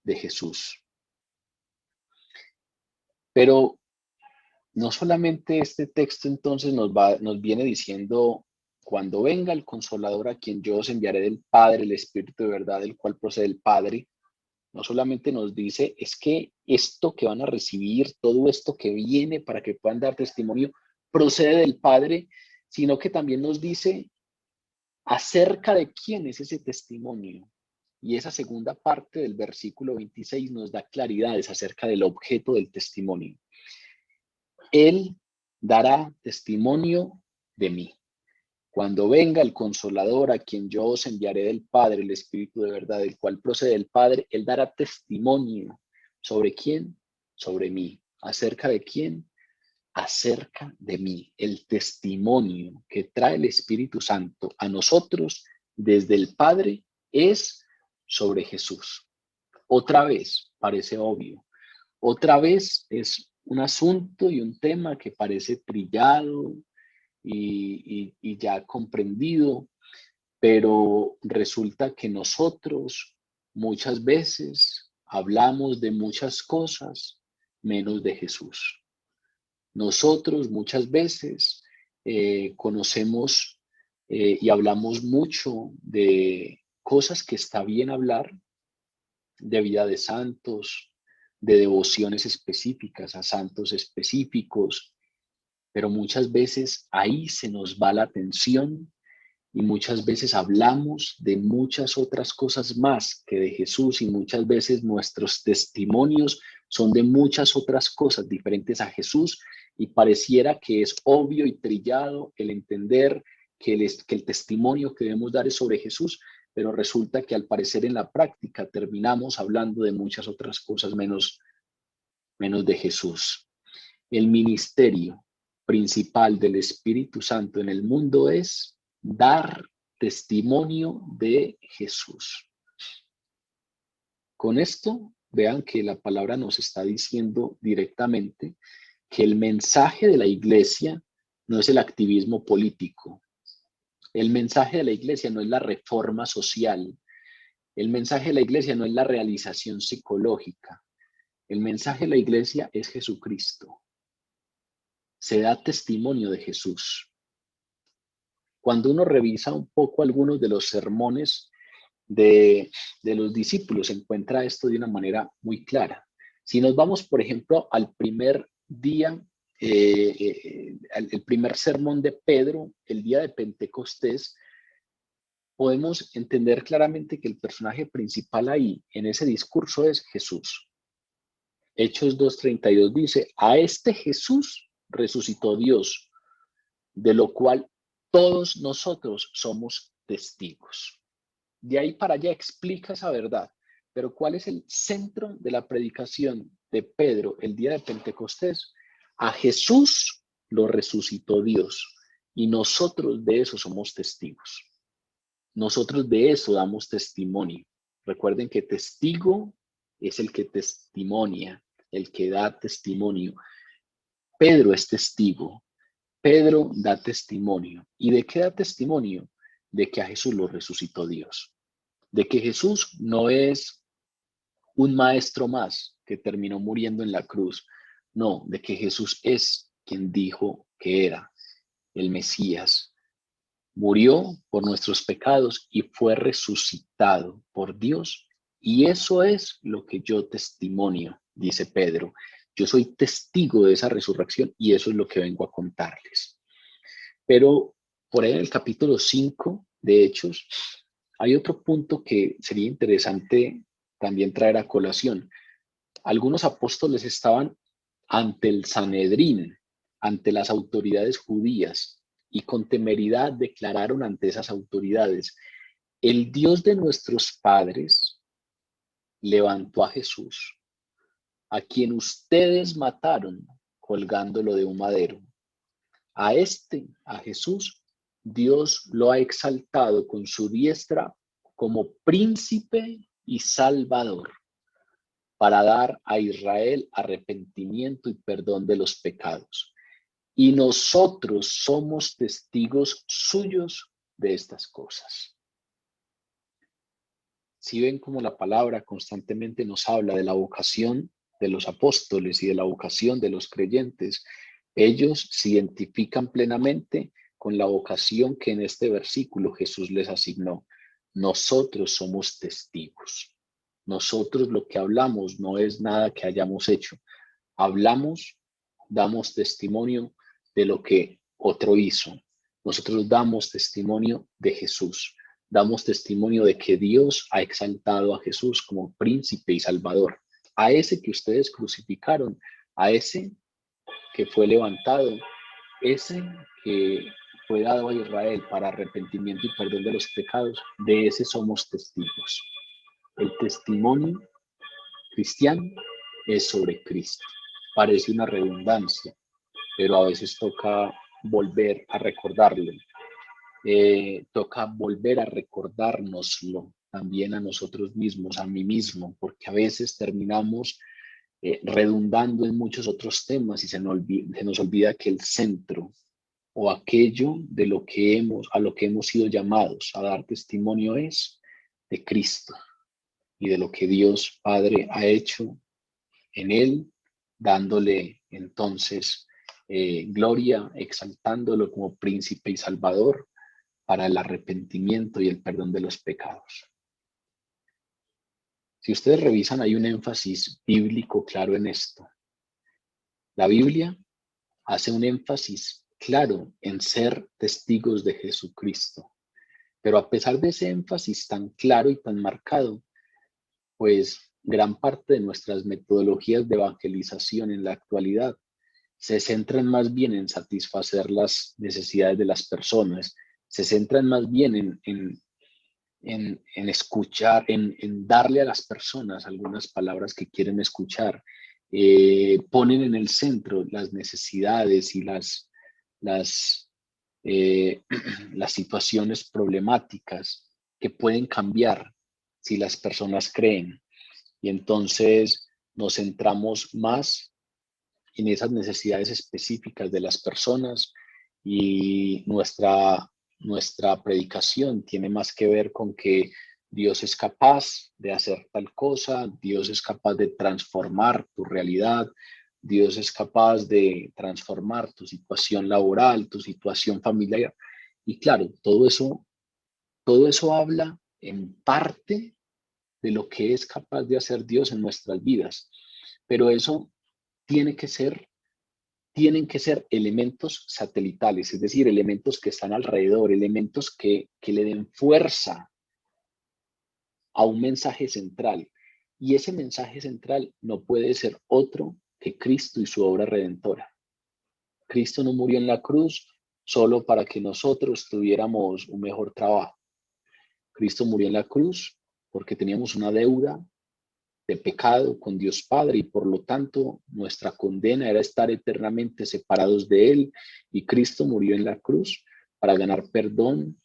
de Jesús. Pero no solamente este texto entonces nos viene diciendo, cuando venga el Consolador a quien yo os enviaré del Padre, el Espíritu de verdad, el cual procede del Padre, no solamente nos dice, es que esto que van a recibir, todo esto que viene para que puedan dar testimonio, procede del Padre, sino que también nos dice acerca de quién es ese testimonio. Y esa segunda parte del versículo 26 nos da claridades acerca del objeto del testimonio. Él dará testimonio de mí. Cuando venga el Consolador, a quien yo os enviaré del Padre, el Espíritu de verdad, el cual procede del Padre, Él dará testimonio. ¿Sobre quién? Sobre mí. ¿Acerca de quién? Acerca de mí. El testimonio que trae el Espíritu Santo a nosotros desde el Padre es sobre Jesús. Otra vez, parece obvio. Otra vez es un asunto y un tema que parece trillado y ya comprendido, pero resulta que nosotros muchas veces hablamos de muchas cosas menos de Jesús. Nosotros muchas veces conocemos y hablamos mucho de cosas que está bien hablar, de vida de santos, de devociones específicas a santos específicos, pero muchas veces ahí se nos va la atención y muchas veces hablamos de muchas otras cosas más que de Jesús, y muchas veces nuestros testimonios son de muchas otras cosas diferentes a Jesús, y pareciera que es obvio y trillado el entender que el testimonio que debemos dar es sobre Jesús, pero resulta que al parecer en la práctica terminamos hablando de muchas otras cosas menos de Jesús. El ministerio principal del Espíritu Santo en el mundo es dar testimonio de Jesús. Con esto, vean que la palabra nos está diciendo directamente que el mensaje de la iglesia no es el activismo político. El mensaje de la iglesia no es la reforma social. El mensaje de la iglesia no es la realización psicológica. El mensaje de la iglesia es Jesucristo. Se da testimonio de Jesús. Cuando uno revisa un poco algunos de los sermones de los discípulos, se encuentra esto de una manera muy clara. Si nos vamos, por ejemplo, al primer día, el primer sermón de Pedro, el día de Pentecostés, podemos entender claramente que el personaje principal ahí, en ese discurso, es Jesús. Hechos 2:32 dice, a este Jesús resucitó Dios, de lo cual todos nosotros somos testigos. De ahí para allá explica esa verdad. Pero ¿cuál es el centro de la predicación de Pedro el día de Pentecostés? A Jesús lo resucitó Dios, y nosotros de eso somos testigos. Nosotros de eso damos testimonio. Recuerden que testigo es el que testimonia, el que da testimonio. Pedro es testigo. Pedro da testimonio. ¿Y de qué da testimonio? De que a Jesús lo resucitó Dios. De que Jesús no es un maestro más que terminó muriendo en la cruz. No, de que Jesús es quien dijo que era el Mesías. Murió por nuestros pecados y fue resucitado por Dios. Y eso es lo que yo testimonio, dice Pedro. Yo soy testigo de esa resurrección y eso es lo que vengo a contarles. Pero por ahí en el capítulo 5 de Hechos hay otro punto que sería interesante también traer a colación. Algunos apóstoles estaban ante el Sanedrín, ante las autoridades judías, y con temeridad declararon ante esas autoridades, el Dios de nuestros padres levantó a Jesús, a quien ustedes mataron colgándolo de un madero. A Jesús, Dios lo ha exaltado con su diestra como príncipe y salvador, para dar a Israel arrepentimiento y perdón de los pecados. Y nosotros somos testigos suyos de estas cosas. Si ven como la palabra constantemente nos habla de la vocación de los apóstoles y de la vocación de los creyentes, ellos se identifican plenamente con la vocación que en este versículo Jesús les asignó. Nosotros somos testigos. Nosotros lo que hablamos no es nada que hayamos hecho. Hablamos, damos testimonio de lo que otro hizo. Nosotros damos testimonio de Jesús. Damos testimonio de que Dios ha exaltado a Jesús como príncipe y salvador. A ese que ustedes crucificaron, a ese que fue levantado, ese que fue dado a Israel para arrepentimiento y perdón de los pecados, de ese somos testigos. El testimonio cristiano es sobre Cristo. Parece una redundancia, pero a veces toca volver a recordarlo. Toca volver a recordárnoslo también a nosotros mismos, a mí mismo, porque a veces terminamos redundando en muchos otros temas y se nos olvida que el centro o aquello de lo que a lo que hemos sido llamados a dar testimonio es de Cristo y de lo que Dios Padre ha hecho en él, dándole entonces gloria, exaltándolo como príncipe y salvador para el arrepentimiento y el perdón de los pecados. Si ustedes revisan, hay un énfasis bíblico claro en esto. La Biblia hace un énfasis claro en ser testigos de Jesucristo. Pero a pesar de ese énfasis tan claro y tan marcado, pues gran parte de nuestras metodologías de evangelización en la actualidad se centran más bien en satisfacer las necesidades de las personas, se centran más bien en escuchar, en darle a las personas algunas palabras que quieren escuchar. Ponen en el centro las necesidades y las, las situaciones problemáticas que pueden cambiar si las personas creen. Y entonces nos centramos más en esas necesidades específicas de las personas y nuestra predicación tiene más que ver con que Dios es capaz de hacer tal cosa, Dios es capaz de transformar tu realidad, Dios es capaz de transformar tu situación laboral, tu situación familiar. Y claro, todo eso habla en parte de lo que es capaz de hacer Dios en nuestras vidas, pero eso tiene que ser tienen que ser elementos satelitales, es decir, elementos que están alrededor, elementos que le den fuerza a un mensaje central. Y ese mensaje central no puede ser otro que Cristo y su obra redentora. Cristo no murió en la cruz solo para que nosotros tuviéramos un mejor trabajo. Cristo murió en la cruz porque teníamos una deuda de pecado con Dios Padre y por lo tanto nuestra condena era estar eternamente separados de Él, y Cristo murió en la cruz para ganar perdón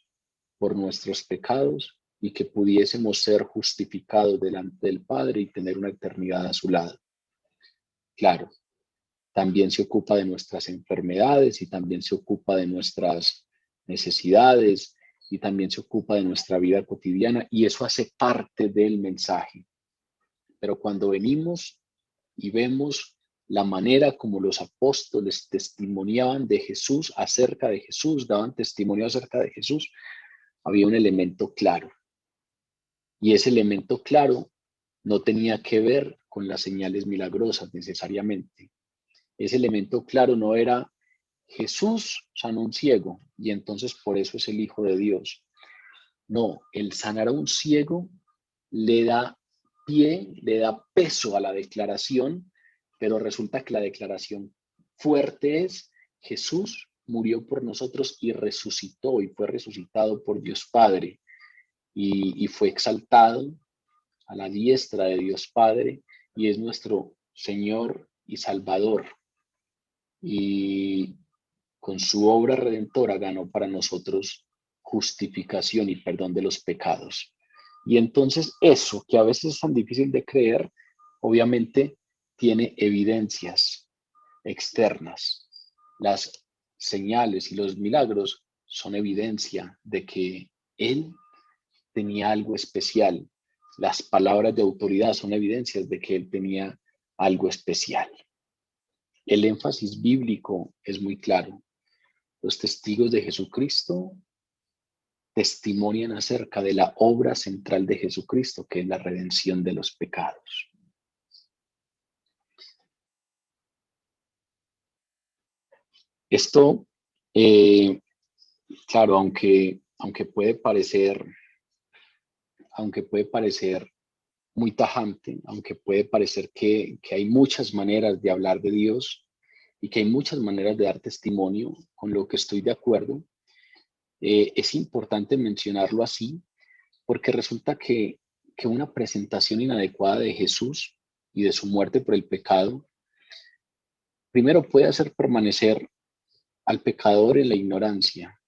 por nuestros pecados y que pudiésemos ser justificados delante del Padre y tener una eternidad a su lado. Claro, también se ocupa de nuestras enfermedades y también se ocupa de nuestras necesidades y también se ocupa de nuestra vida cotidiana, y eso hace parte del mensaje. Pero cuando venimos y vemos la manera como los apóstoles testimoniaban de Jesús, acerca de Jesús, daban testimonio acerca de Jesús, había un elemento claro. Y ese elemento claro no tenía que ver con las señales milagrosas necesariamente. Ese elemento claro no era Jesús sanó a un ciego y entonces por eso es el Hijo de Dios. No, el sanar a un ciego le da pie, le da peso a la declaración, pero resulta que la declaración fuerte es: Jesús murió por nosotros y resucitó, y fue resucitado por Dios Padre, y fue exaltado a la diestra de Dios Padre, y es nuestro Señor y Salvador. Y con su obra redentora ganó para nosotros justificación y perdón de los pecados. Y entonces eso, que a veces es tan difícil de creer, obviamente tiene evidencias externas. Las señales y los milagros son evidencia de que Él tenía algo especial, Las palabras de autoridad son evidencias de que él tenía algo especial. El énfasis bíblico es muy claro. Los testigos de Jesucristo testimonian acerca de la obra central de Jesucristo, que es la redención de los pecados. Esto, claro, aunque puede parecer muy tajante, aunque puede parecer que hay muchas maneras de hablar de Dios y que hay muchas maneras de dar testimonio, con lo que estoy de acuerdo, es importante mencionarlo así, porque resulta que una presentación inadecuada de Jesús y de su muerte por el pecado, primero puede hacer permanecer al pecador en la ignorancia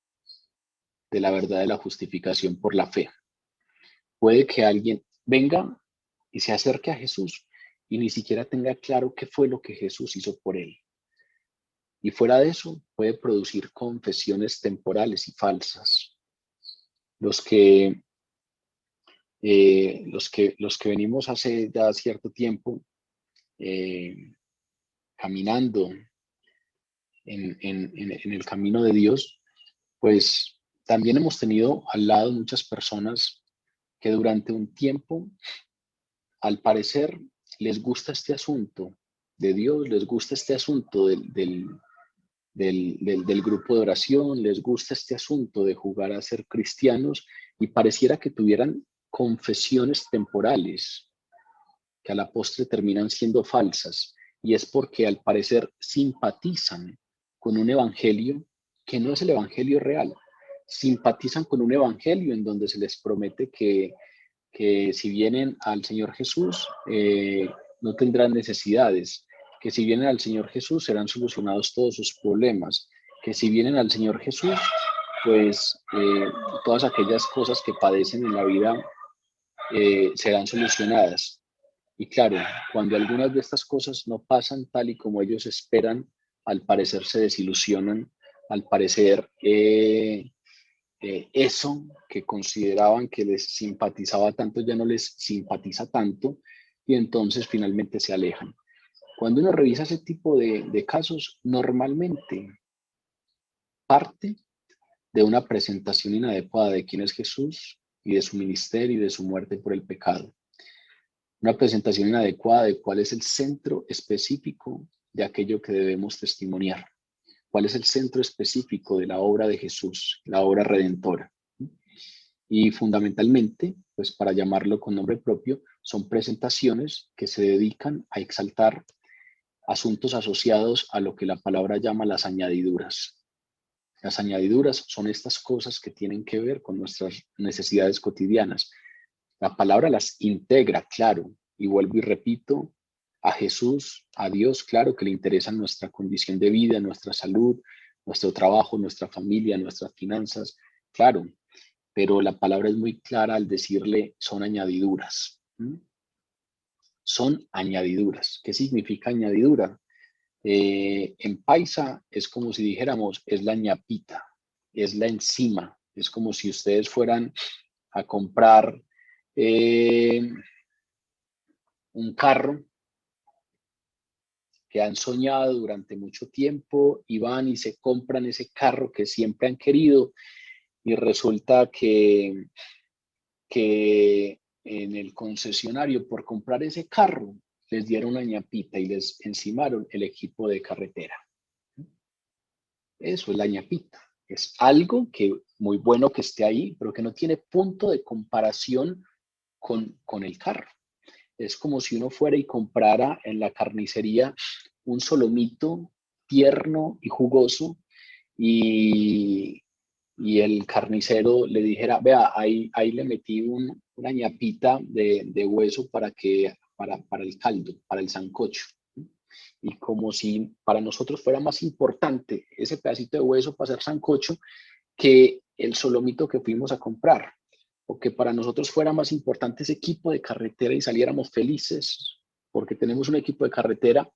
de la verdad de la justificación por la fe. Puede que alguien venga y se acerque a Jesús y ni siquiera tenga claro qué fue lo que Jesús hizo por él. Y fuera de eso, puede producir confesiones temporales y falsas. Los que venimos hace ya cierto tiempo caminando en el camino de Dios, pues también hemos tenido al lado muchas personas que durante un tiempo, al parecer, les gusta este asunto de Dios, les gusta este asunto del grupo de oración, les gusta este asunto de jugar a ser cristianos y pareciera que tuvieran confesiones temporales que a la postre terminan siendo falsas, y es porque al parecer simpatizan con un evangelio que no es el evangelio real. Simpatizan con un evangelio en donde se les promete que si vienen al Señor Jesús no tendrán necesidades, que si vienen al Señor Jesús serán solucionados todos sus problemas, que si vienen al Señor Jesús, pues todas aquellas cosas que padecen en la vida serán solucionadas. Y claro, cuando algunas de estas cosas no pasan tal y como ellos esperan, al parecer se desilusionan, al parecer eso que consideraban que les simpatizaba tanto ya no les simpatiza tanto y entonces finalmente se alejan. Cuando uno revisa ese tipo de casos, normalmente parte de una presentación inadecuada de quién es Jesús y de su ministerio y de su muerte por el pecado. Una presentación inadecuada de cuál es el centro específico de aquello que debemos testimoniar. ¿Cuál es el centro específico de la obra de Jesús, la obra redentora? Y fundamentalmente, pues para llamarlo con nombre propio, son presentaciones que se dedican a exaltar asuntos asociados a lo que la palabra llama las añadiduras. Las añadiduras son estas cosas que tienen que ver con nuestras necesidades cotidianas. La palabra las integra, claro, y vuelvo y repito, a Jesús, a Dios, claro que le interesa nuestra condición de vida, nuestra salud, nuestro trabajo, nuestra familia, nuestras finanzas, claro, pero la palabra es muy clara al decirle son añadiduras. Son añadiduras. ¿Qué significa añadidura? En paisa es como si dijéramos, es la ñapita, es la encima, es como si ustedes fueran a comprar un carro que han soñado durante mucho tiempo y van y se compran ese carro que siempre han querido y resulta que en el concesionario por comprar ese carro les dieron una ñapita y les encimaron el equipo de carretera. Eso es la ñapita. Es algo que muy bueno que esté ahí, pero que no tiene punto de comparación con el carro. Es como si uno fuera y comprara en la carnicería un solomito tierno y jugoso y, y el carnicero le dijera, vea, ahí le metí una ñapita de hueso para el caldo, para el sancocho. Y como si para nosotros fuera más importante ese pedacito de hueso para hacer sancocho que el solomito que fuimos a comprar, o que para nosotros fuera más importante ese equipo de carretera y saliéramos felices porque tenemos un equipo de carretera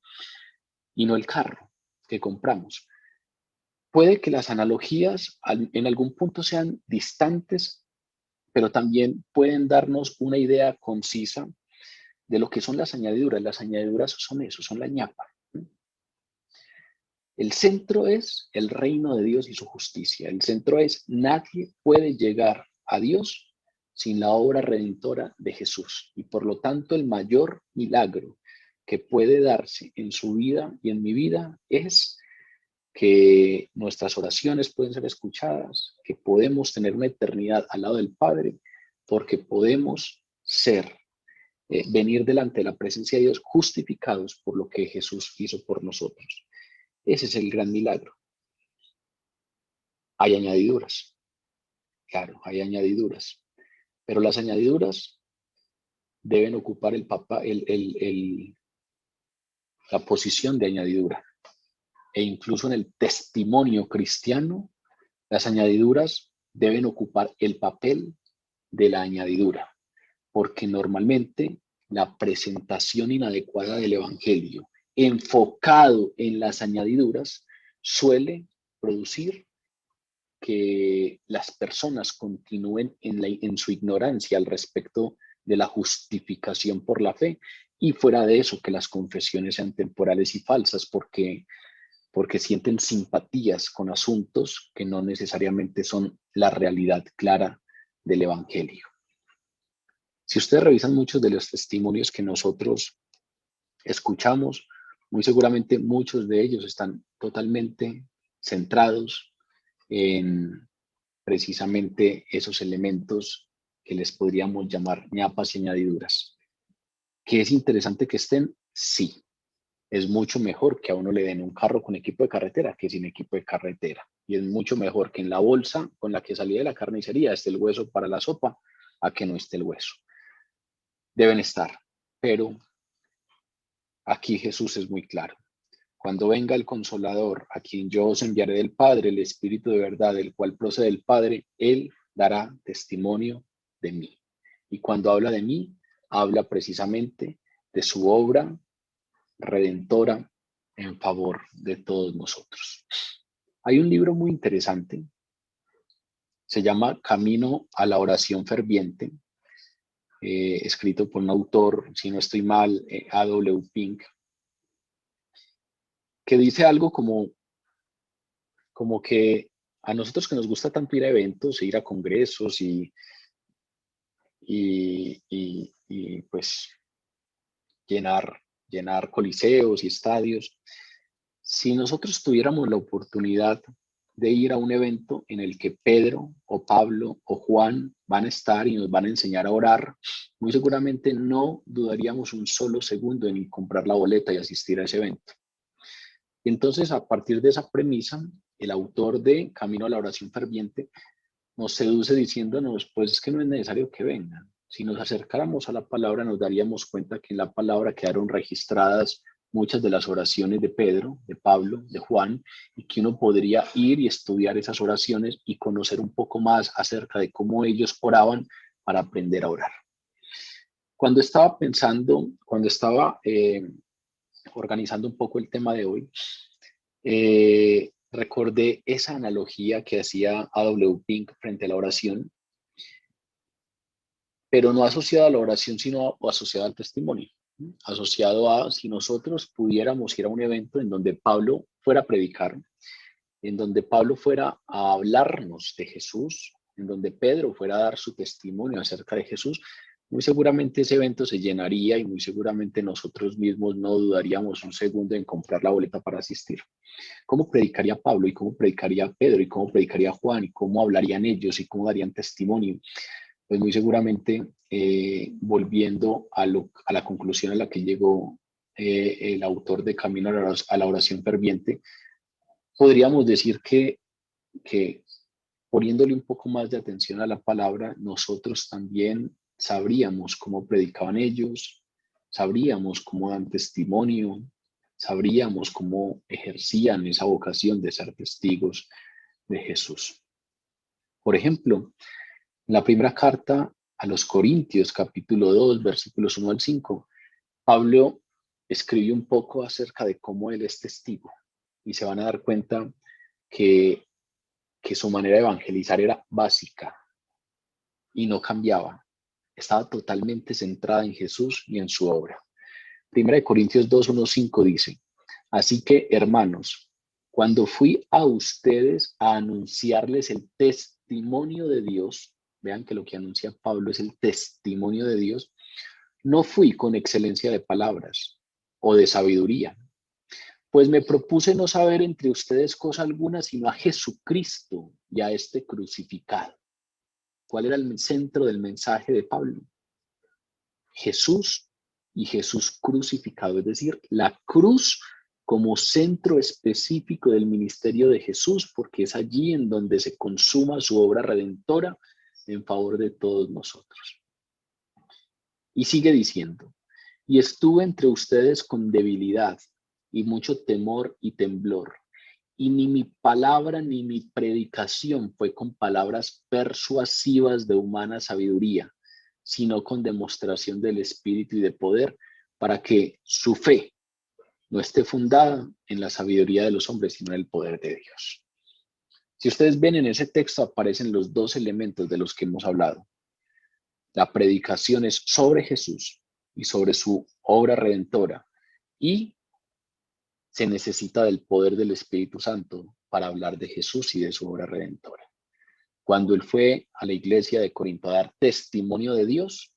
y no el carro que compramos. Puede que las analogías en algún punto sean distantes, pero también pueden darnos una idea concisa de lo que son las añadiduras. Las añadiduras son eso, son la ñapa. El centro es el reino de Dios y su justicia. El centro es nadie puede llegar a Dios sin la obra redentora de Jesús. Y por lo tanto, el mayor milagro que puede darse en su vida y en mi vida es que nuestras oraciones pueden ser escuchadas, que podemos tener una eternidad al lado del Padre, porque podemos venir delante de la presencia de Dios justificados por lo que Jesús hizo por nosotros. Ese es el gran milagro. Hay añadiduras, claro, hay añadiduras, pero las añadiduras deben ocupar la posición de añadidura. E incluso en el testimonio cristiano, las añadiduras deben ocupar el papel de la añadidura, porque normalmente la presentación inadecuada del Evangelio, enfocado en las añadiduras, suele producir que las personas continúen en su ignorancia al respecto de la justificación por la fe, y fuera de eso, que las confesiones sean temporales y falsas, porque sienten simpatías con asuntos que no necesariamente son la realidad clara del Evangelio. Si ustedes revisan muchos de los testimonios que nosotros escuchamos, muy seguramente muchos de ellos están totalmente centrados en precisamente esos elementos que les podríamos llamar ñapas y añadiduras. ¿Que es interesante que estén? Sí. Es mucho mejor que a uno le den un carro con equipo de carretera que sin equipo de carretera. Y es mucho mejor que en la bolsa con la que salí de la carnicería esté el hueso para la sopa a que no esté el hueso. Deben estar, pero aquí Jesús es muy claro. Cuando venga el Consolador, a quien yo os enviaré del Padre, el Espíritu de verdad, el cual procede del Padre, Él dará testimonio de mí. Y cuando habla de mí, habla precisamente de su obra redentora en favor de todos nosotros. Hay un libro muy interesante, se llama Camino a la oración ferviente, escrito por un autor, si no estoy mal, A.W. Pink, que dice algo como que a nosotros que nos gusta tanto ir a eventos, ir a congresos y pues llenar coliseos y estadios, si nosotros tuviéramos la oportunidad de ir a un evento en el que Pedro o Pablo o Juan van a estar y nos van a enseñar a orar, muy seguramente no dudaríamos un solo segundo en comprar la boleta y asistir a ese evento. Y entonces, a partir de esa premisa, el autor de Camino a la oración ferviente nos seduce diciéndonos, pues es que no es necesario que vengan. Si nos acercáramos a la palabra, nos daríamos cuenta que en la palabra quedaron registradas muchas de las oraciones de Pedro, de Pablo, de Juan, y que uno podría ir y estudiar esas oraciones y conocer un poco más acerca de cómo ellos oraban para aprender a orar. Cuando estaba organizando un poco el tema de hoy, recordé esa analogía que hacía A.W. Pink frente a la oración, pero no asociado a la oración, sino asociado al testimonio, asociado a si nosotros pudiéramos ir a un evento en donde Pablo fuera a predicar, en donde Pablo fuera a hablarnos de Jesús, en donde Pedro fuera a dar su testimonio acerca de Jesús, muy seguramente ese evento se llenaría y muy seguramente nosotros mismos no dudaríamos un segundo en comprar la boleta para asistir. ¿Cómo predicaría Pablo y cómo predicaría Pedro y cómo predicaría Juan y cómo hablarían ellos y cómo darían testimonio? Pues muy seguramente, volviendo a la conclusión a la que llegó el autor de Camino a la oración ferviente, podríamos decir que poniéndole un poco más de atención a la palabra, nosotros también sabríamos cómo predicaban ellos, sabríamos cómo dan testimonio, sabríamos cómo ejercían esa vocación de ser testigos de Jesús. Por ejemplo, en la primera carta a los Corintios, capítulo 2, versículos 1 al 5, Pablo escribió un poco acerca de cómo él es testigo y se van a dar cuenta que su manera de evangelizar era básica. y no cambiaba. Estaba totalmente centrada en Jesús y en su obra. 1 Corintios 2, 1, 5 dice: así que, hermanos, cuando fui a ustedes a anunciarles el testimonio de Dios, vean que lo que anuncia Pablo es el testimonio de Dios, no fui con excelencia de palabras o de sabiduría, pues me propuse no saber entre ustedes cosa alguna, sino a Jesucristo y a este crucificado. ¿Cuál era el centro del mensaje de Pablo? Jesús y Jesús crucificado, es decir, la cruz como centro específico del ministerio de Jesús, porque es allí en donde se consuma su obra redentora en favor de todos nosotros. Y sigue diciendo: y estuve entre ustedes con debilidad y mucho temor y temblor, y ni mi palabra ni mi predicación fue con palabras persuasivas de humana sabiduría, sino con demostración del Espíritu y de poder, para que su fe no esté fundada en la sabiduría de los hombres, sino en el poder de Dios. Si ustedes ven, en ese texto aparecen los dos elementos de los que hemos hablado. La predicación es sobre Jesús y sobre su obra redentora, y se necesita del poder del Espíritu Santo para hablar de Jesús y de su obra redentora. Cuando él fue a la iglesia de Corinto a dar testimonio de Dios,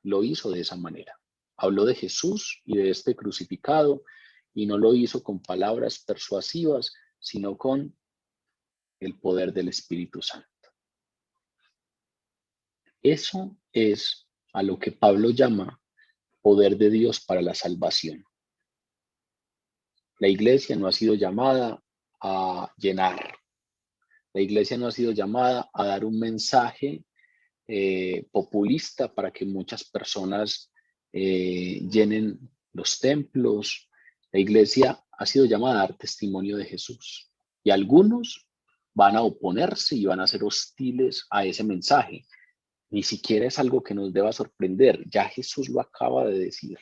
lo hizo de esa manera. Habló de Jesús y de este crucificado, y no lo hizo con palabras persuasivas, sino con el poder del Espíritu Santo. Eso es a lo que Pablo llama poder de Dios para la salvación. La iglesia no ha sido llamada a llenar. La iglesia no ha sido llamada a dar un mensaje populista para que muchas personas llenen los templos. La iglesia ha sido llamada a dar testimonio de Jesús. Y algunos van a oponerse y van a ser hostiles a ese mensaje. Ni siquiera es algo que nos deba sorprender. Ya Jesús lo acaba de decir.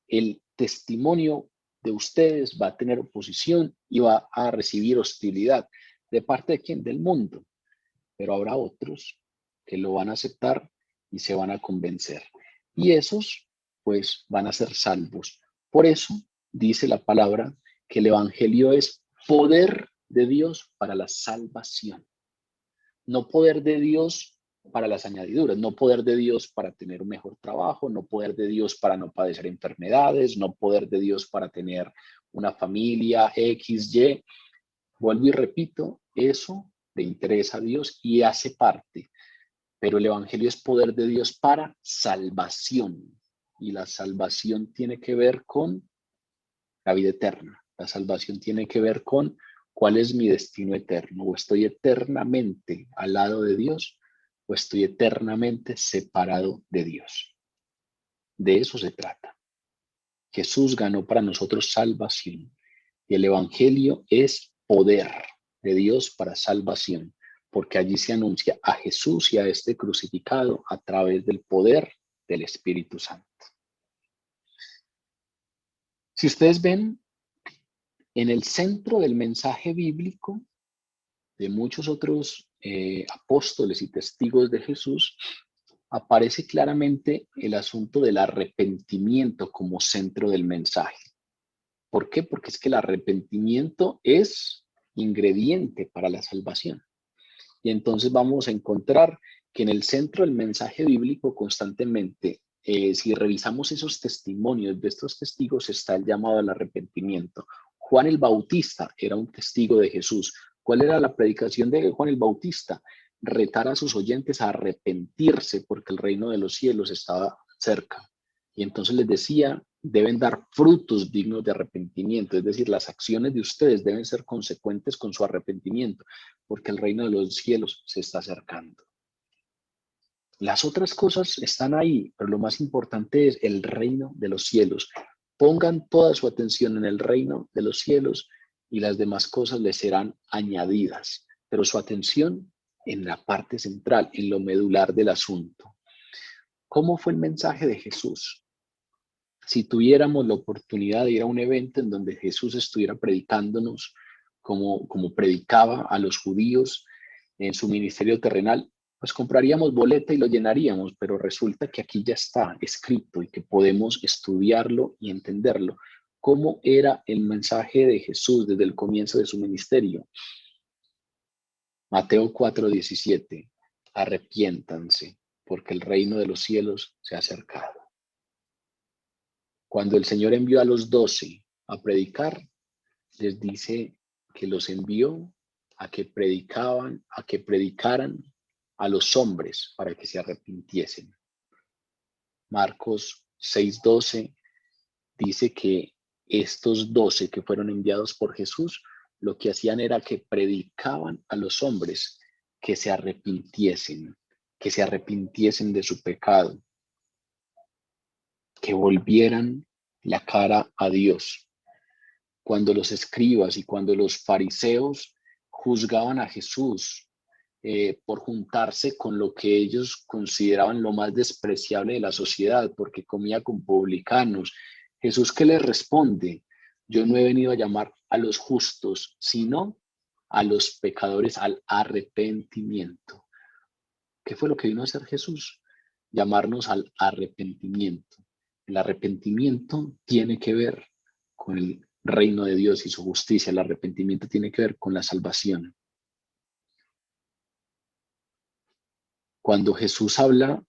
El testimonio de ustedes va a tener oposición y va a recibir hostilidad. ¿De parte de quién? Del mundo. Pero habrá otros que lo van a aceptar y se van a convencer. Y esos, pues, van a ser salvos. Por eso dice la palabra que el evangelio es poder de Dios para la salvación. No poder de Dios para las añadiduras, no poder de Dios para tener un mejor trabajo, no poder de Dios para no padecer enfermedades, no poder de Dios para tener una familia X, Y. Vuelvo y repito, eso le interesa a Dios y hace parte, pero el evangelio es poder de Dios para salvación, y la salvación tiene que ver con la vida eterna. La salvación tiene que ver con cuál es mi destino eterno. O estoy eternamente al lado de Dios, o estoy eternamente separado de Dios. De eso se trata. Jesús ganó para nosotros salvación, y el evangelio es poder de Dios para salvación, porque allí se anuncia a Jesús y a este crucificado a través del poder del Espíritu Santo. Si ustedes ven, en el centro del mensaje bíblico de muchos otros apóstoles y testigos de Jesús, aparece claramente el asunto del arrepentimiento como centro del mensaje. ¿Por qué? Porque es que el arrepentimiento es ingrediente para la salvación. Y entonces vamos a encontrar que en el centro del mensaje bíblico constantemente, si revisamos esos testimonios de estos testigos, está el llamado al arrepentimiento. Juan el Bautista era un testigo de Jesús. ¿Cuál era la predicación de Juan el Bautista? Retar a sus oyentes a arrepentirse porque el reino de los cielos estaba cerca. Y entonces les decía, deben dar frutos dignos de arrepentimiento, es decir, las acciones de ustedes deben ser consecuentes con su arrepentimiento, porque el reino de los cielos se está acercando. Las otras cosas están ahí, pero lo más importante es el reino de los cielos. Pongan toda su atención en el reino de los cielos y las demás cosas les serán añadidas, pero su atención en la parte central, en lo medular del asunto. ¿Cómo fue el mensaje de Jesús? Si tuviéramos la oportunidad de ir a un evento en donde Jesús estuviera predicándonos como predicaba a los judíos en su ministerio terrenal, Pues compraríamos boleta y lo llenaríamos, pero resulta que aquí ya está escrito y que podemos estudiarlo y entenderlo. ¿Cómo era el mensaje de Jesús desde el comienzo de su ministerio? Mateo 4:17. Arrepiéntanse, porque el reino de los cielos se ha acercado. Cuando el Señor envió a los 12 a predicar, les dice que los envió a que predicaran a los hombres para que se arrepintiesen. Marcos 6:12 dice que estos 12 que fueron enviados por Jesús, lo que hacían era que predicaban a los hombres que se arrepintiesen de su pecado, que volvieran la cara a Dios. Cuando los escribas y cuando los fariseos juzgaban a Jesús por juntarse con lo que ellos consideraban lo más despreciable de la sociedad, porque comía con publicanos, Jesús, ¿qué les responde? Yo no he venido a llamar a los justos, sino a los pecadores al arrepentimiento. ¿Qué fue lo que vino a hacer Jesús? Llamarnos al arrepentimiento. El arrepentimiento tiene que ver con el reino de Dios y su justicia. El arrepentimiento tiene que ver con la salvación. Cuando Jesús habla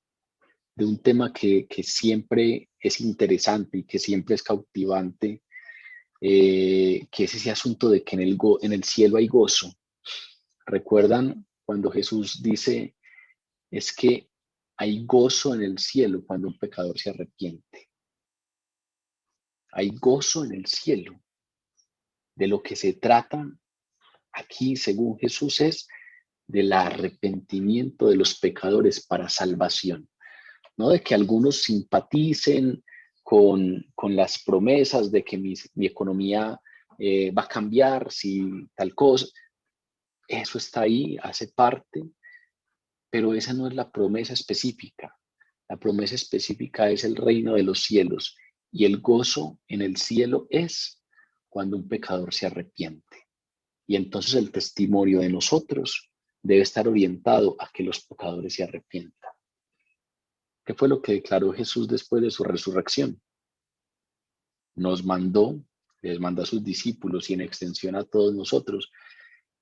de un tema que siempre es interesante y que siempre es cautivante, que es ese asunto de que en el cielo hay gozo. ¿Recuerdan cuando Jesús dice, es que hay gozo en el cielo cuando un pecador se arrepiente? Hay gozo en el cielo. De lo que se trata aquí, según Jesús, es del arrepentimiento de los pecadores para salvación. No de que algunos simpaticen con las promesas de que mi economía va a cambiar si tal cosa. Eso está ahí, hace parte, pero esa no es la promesa específica. La promesa específica es el reino de los cielos, y el gozo en el cielo es cuando un pecador se arrepiente. Y entonces el testimonio de nosotros debe estar orientado a que los pecadores se arrepientan. ¿Qué fue lo que declaró Jesús después de su resurrección? Les mandó a sus discípulos y en extensión a todos nosotros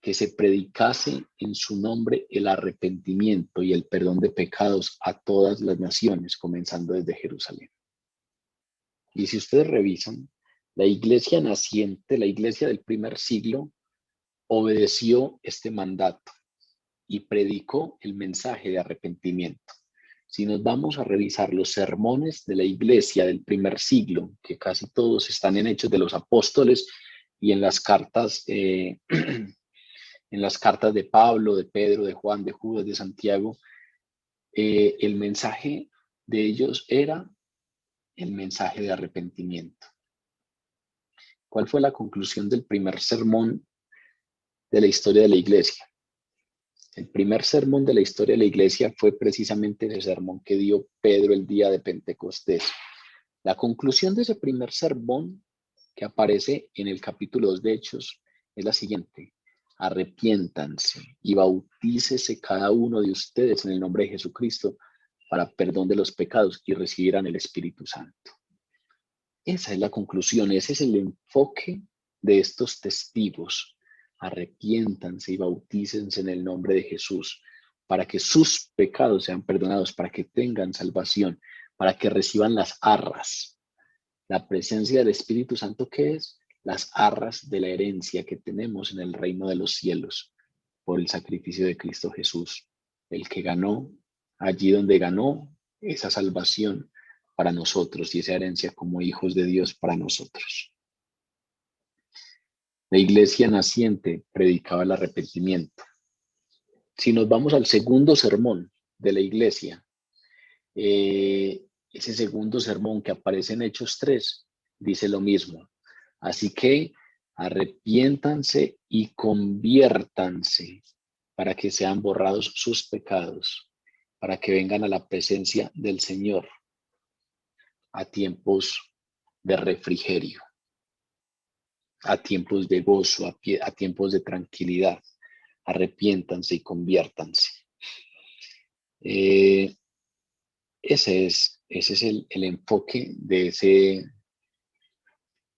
que se predicase en su nombre el arrepentimiento y el perdón de pecados a todas las naciones, comenzando desde Jerusalén. Y si ustedes revisan, la iglesia naciente, la iglesia del primer siglo, obedeció este mandato y predicó el mensaje de arrepentimiento. Si nos vamos a revisar los sermones de la iglesia del primer siglo, que casi todos están en Hechos de los Apóstoles y en las cartas, en las cartas de Pablo, de Pedro, de Juan, de Judas, de Santiago, el mensaje de ellos era el mensaje de arrepentimiento. ¿Cuál fue la conclusión del primer sermón de la historia de la iglesia? El primer sermón de la historia de la iglesia fue precisamente ese sermón que dio Pedro el día de Pentecostés. La conclusión de ese primer sermón que aparece en el capítulo 2 de Hechos es la siguiente: arrepiéntanse y bautícese cada uno de ustedes en el nombre de Jesucristo para perdón de los pecados y recibirán el Espíritu Santo. Esa es la conclusión, ese es el enfoque de estos testigos. Arrepiéntanse y bautícense en el nombre de Jesús para que sus pecados sean perdonados, para que tengan salvación, para que reciban las arras. La presencia del Espíritu Santo, ¿qué es? Las arras de la herencia que tenemos en el reino de los cielos por el sacrificio de Cristo Jesús, el que ganó allí donde ganó esa salvación para nosotros y esa herencia como hijos de Dios para nosotros. La iglesia naciente predicaba el arrepentimiento. Si nos vamos al segundo sermón de la iglesia, ese segundo sermón que aparece en Hechos 3 dice lo mismo. Así que arrepiéntanse y conviértanse para que sean borrados sus pecados, para que vengan a la presencia del Señor a tiempos de refrigerio, a tiempos de gozo, a tiempos de tranquilidad. Arrepiéntanse y conviértanse. Eh, ese es el enfoque ese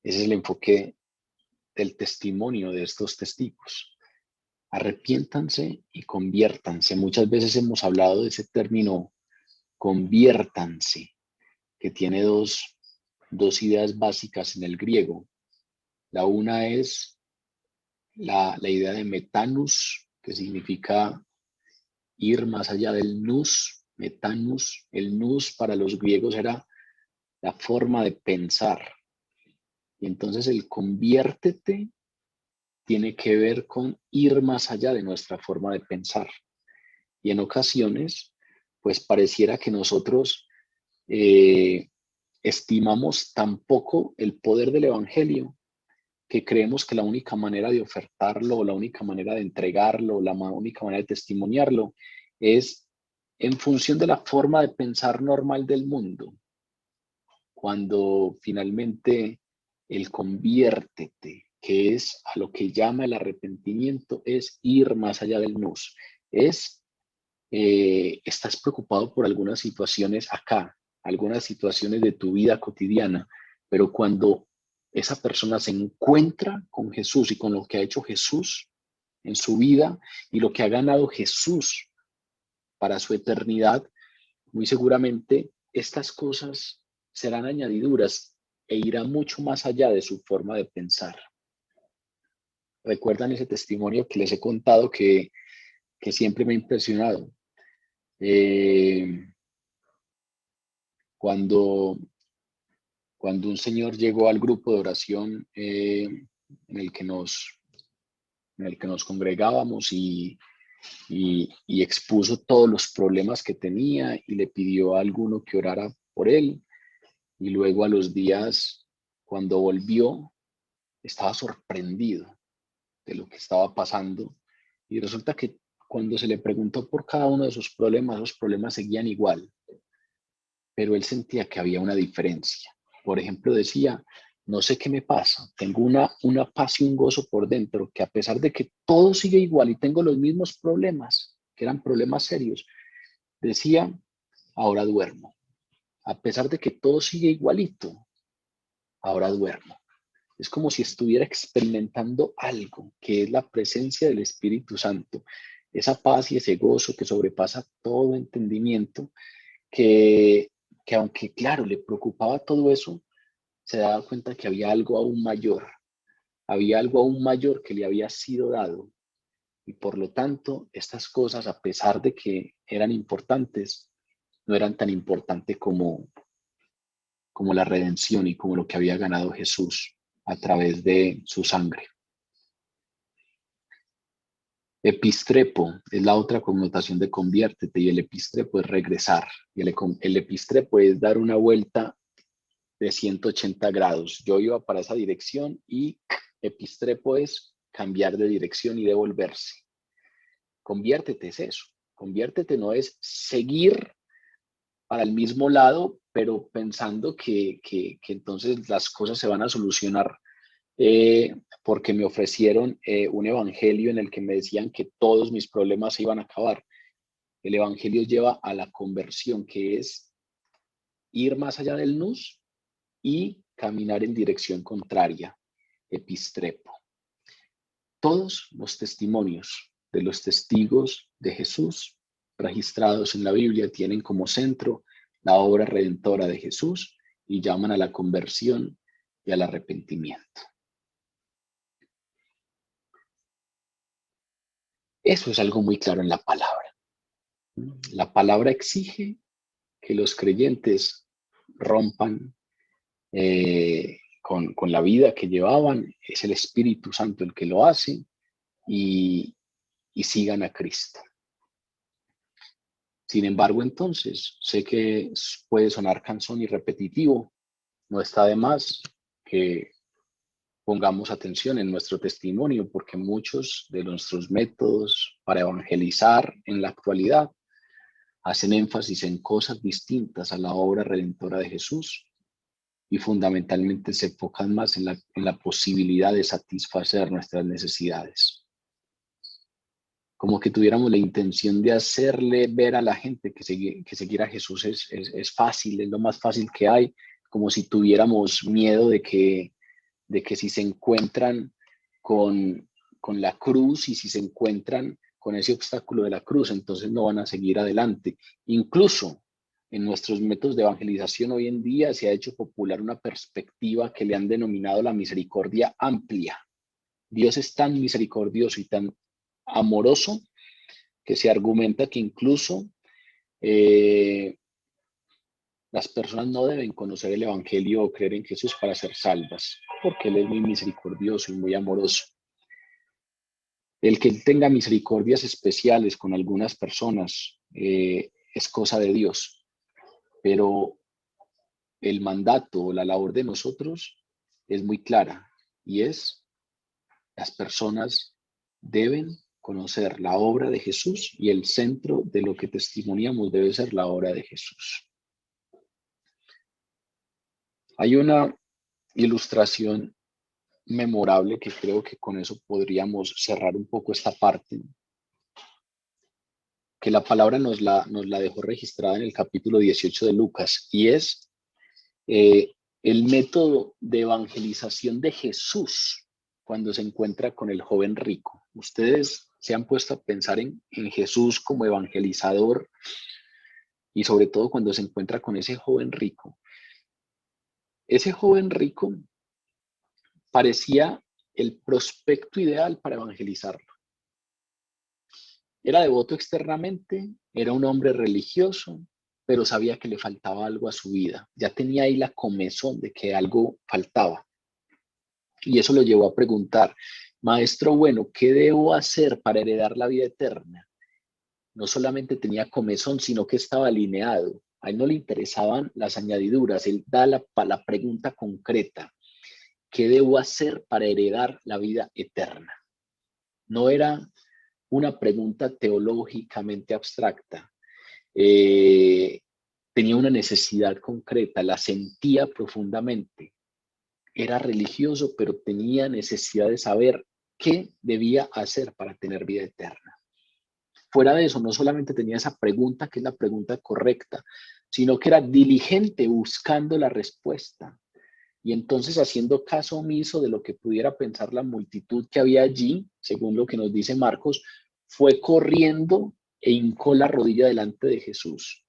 es el enfoque del testimonio de estos testigos. Arrepiéntanse y conviértanse. Muchas veces hemos hablado de ese término, conviértanse, que tiene dos ideas básicas en el griego. La una es la idea de metanus, que significa ir más allá del nous, metanus. El nous para los griegos era la forma de pensar. Y entonces el conviértete tiene que ver con ir más allá de nuestra forma de pensar. Y en ocasiones, pues pareciera que nosotros estimamos tan poco el poder del Evangelio que creemos que la única manera de ofertarlo, o la única manera de entregarlo, o la única manera de testimoniarlo es en función de la forma de pensar normal del mundo, cuando finalmente el conviértete, que es a lo que llama el arrepentimiento, es ir más allá del nous, estás preocupado por algunas situaciones acá, algunas situaciones de tu vida cotidiana, pero cuando esa persona se encuentra con Jesús y con lo que ha hecho Jesús en su vida y lo que ha ganado Jesús para su eternidad, muy seguramente estas cosas serán añadiduras e irán mucho más allá de su forma de pensar. ¿Recuerdan ese testimonio que les he contado que siempre me ha impresionado? Cuando un señor llegó al grupo de oración en el que nos congregábamos y expuso todos los problemas que tenía y le pidió a alguno que orara por él. Y luego a los días, cuando volvió, estaba sorprendido de lo que estaba pasando. Y resulta que cuando se le preguntó por cada uno de sus problemas, los problemas seguían igual, pero él sentía que había una diferencia. Por ejemplo, decía, no sé qué me pasa, tengo una paz y un gozo por dentro, que a pesar de que todo sigue igual y tengo los mismos problemas, que eran problemas serios, decía, ahora duermo. A pesar de que todo sigue igualito, ahora duermo. Es como si estuviera experimentando algo, que es la presencia del Espíritu Santo, esa paz y ese gozo que sobrepasa todo entendimiento, que, que aunque, claro, le preocupaba todo eso, se daba cuenta que había algo aún mayor que le había sido dado. Y por lo tanto, estas cosas, a pesar de que eran importantes, no eran tan importantes como la redención y como lo que había ganado Jesús a través de su sangre. Epistrepo es la otra connotación de conviértete, y el epistrepo es regresar. Y el epistrepo es dar una vuelta de 180 grados. Yo iba para esa dirección y epistrepo es cambiar de dirección y devolverse. Conviértete es eso. Conviértete no es seguir para el mismo lado, pero pensando que entonces las cosas se van a solucionar porque me ofrecieron un evangelio en el que me decían que todos mis problemas se iban a acabar. El evangelio lleva a la conversión, que es ir más allá del nous y caminar en dirección contraria, epistrepo. Todos los testimonios de los testigos de Jesús registrados en la Biblia tienen como centro la obra redentora de Jesús y llaman a la conversión y al arrepentimiento. Eso es algo muy claro en la palabra. La palabra exige que los creyentes rompan con la vida que llevaban. Es el Espíritu Santo el que lo hace y sigan a Cristo. Sin embargo, entonces, sé que puede sonar cansón y repetitivo. No está de más que pongamos atención en nuestro testimonio, porque muchos de nuestros métodos para evangelizar en la actualidad hacen énfasis en cosas distintas a la obra redentora de Jesús y fundamentalmente se enfocan más en la posibilidad de satisfacer nuestras necesidades. como que tuviéramos la intención de hacerle ver a la gente que seguir a Jesús es fácil, es lo más fácil que hay, como si tuviéramos miedo de que si se encuentran con la cruz y si se encuentran con ese obstáculo de la cruz, entonces no van a seguir adelante. Incluso en nuestros métodos de evangelización hoy en día se ha hecho popular una perspectiva que le han denominado la misericordia amplia. Dios es tan misericordioso y tan amoroso que se argumenta que incluso las personas no deben conocer el Evangelio o creer en Jesús para ser salvas, porque Él es muy misericordioso y muy amoroso. El que Él tenga misericordias especiales con algunas personas es cosa de Dios, pero el mandato o la labor de nosotros es muy clara y es: las personas deben conocer la obra de Jesús y el centro de lo que testimoniamos debe ser la obra de Jesús. Hay una ilustración memorable que creo que con eso podríamos cerrar un poco esta parte, que la palabra nos la dejó registrada en el capítulo 18 de Lucas, y es el método de evangelización de Jesús cuando se encuentra con el joven rico. Ustedes se han puesto a pensar en Jesús como evangelizador y sobre todo cuando se encuentra con ese joven rico. Ese joven rico parecía el prospecto ideal para evangelizarlo. Era devoto externamente, era un hombre religioso, pero sabía que le faltaba algo a su vida. Ya tenía ahí la comezón de que algo faltaba. Y eso lo llevó a preguntar: Maestro bueno, ¿qué debo hacer para heredar la vida eterna? No solamente tenía comezón, sino que estaba alineado. A él no le interesaban las añadiduras. Él da la pregunta concreta: ¿qué debo hacer para heredar la vida eterna? No era una pregunta teológicamente abstracta. Tenía una necesidad concreta, la sentía profundamente. Era religioso, pero tenía necesidad de saber qué debía hacer para tener vida eterna. Fuera de eso, no solamente tenía esa pregunta, que es la pregunta correcta, sino que era diligente buscando la respuesta. Y entonces, haciendo caso omiso de lo que pudiera pensar la multitud que había allí, según lo que nos dice Marcos, fue corriendo e hincó la rodilla delante de Jesús.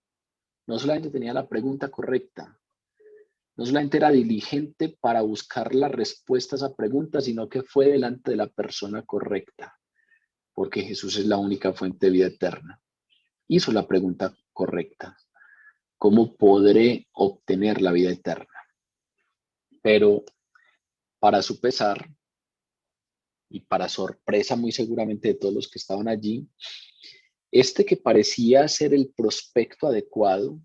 No solamente tenía la pregunta correcta, no solamente era diligente para buscar la respuesta a esa pregunta, sino que fue delante de la persona correcta, porque Jesús es la única fuente de vida eterna. Hizo la pregunta correcta: ¿cómo podré obtener la vida eterna? Pero para su pesar, y para sorpresa muy seguramente de todos los que estaban allí, este que parecía ser el prospecto adecuado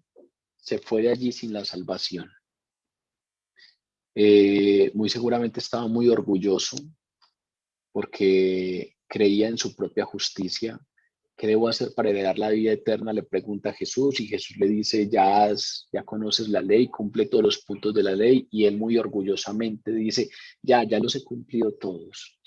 se fue de allí sin la salvación. Muy seguramente estaba muy orgulloso porque creía en su propia justicia. ¿Qué debo hacer para heredar la vida eterna?, le pregunta a Jesús, y Jesús le dice: ya conoces la ley, cumple todos los puntos de la ley. Y él muy orgullosamente dice: ya los he cumplido todos.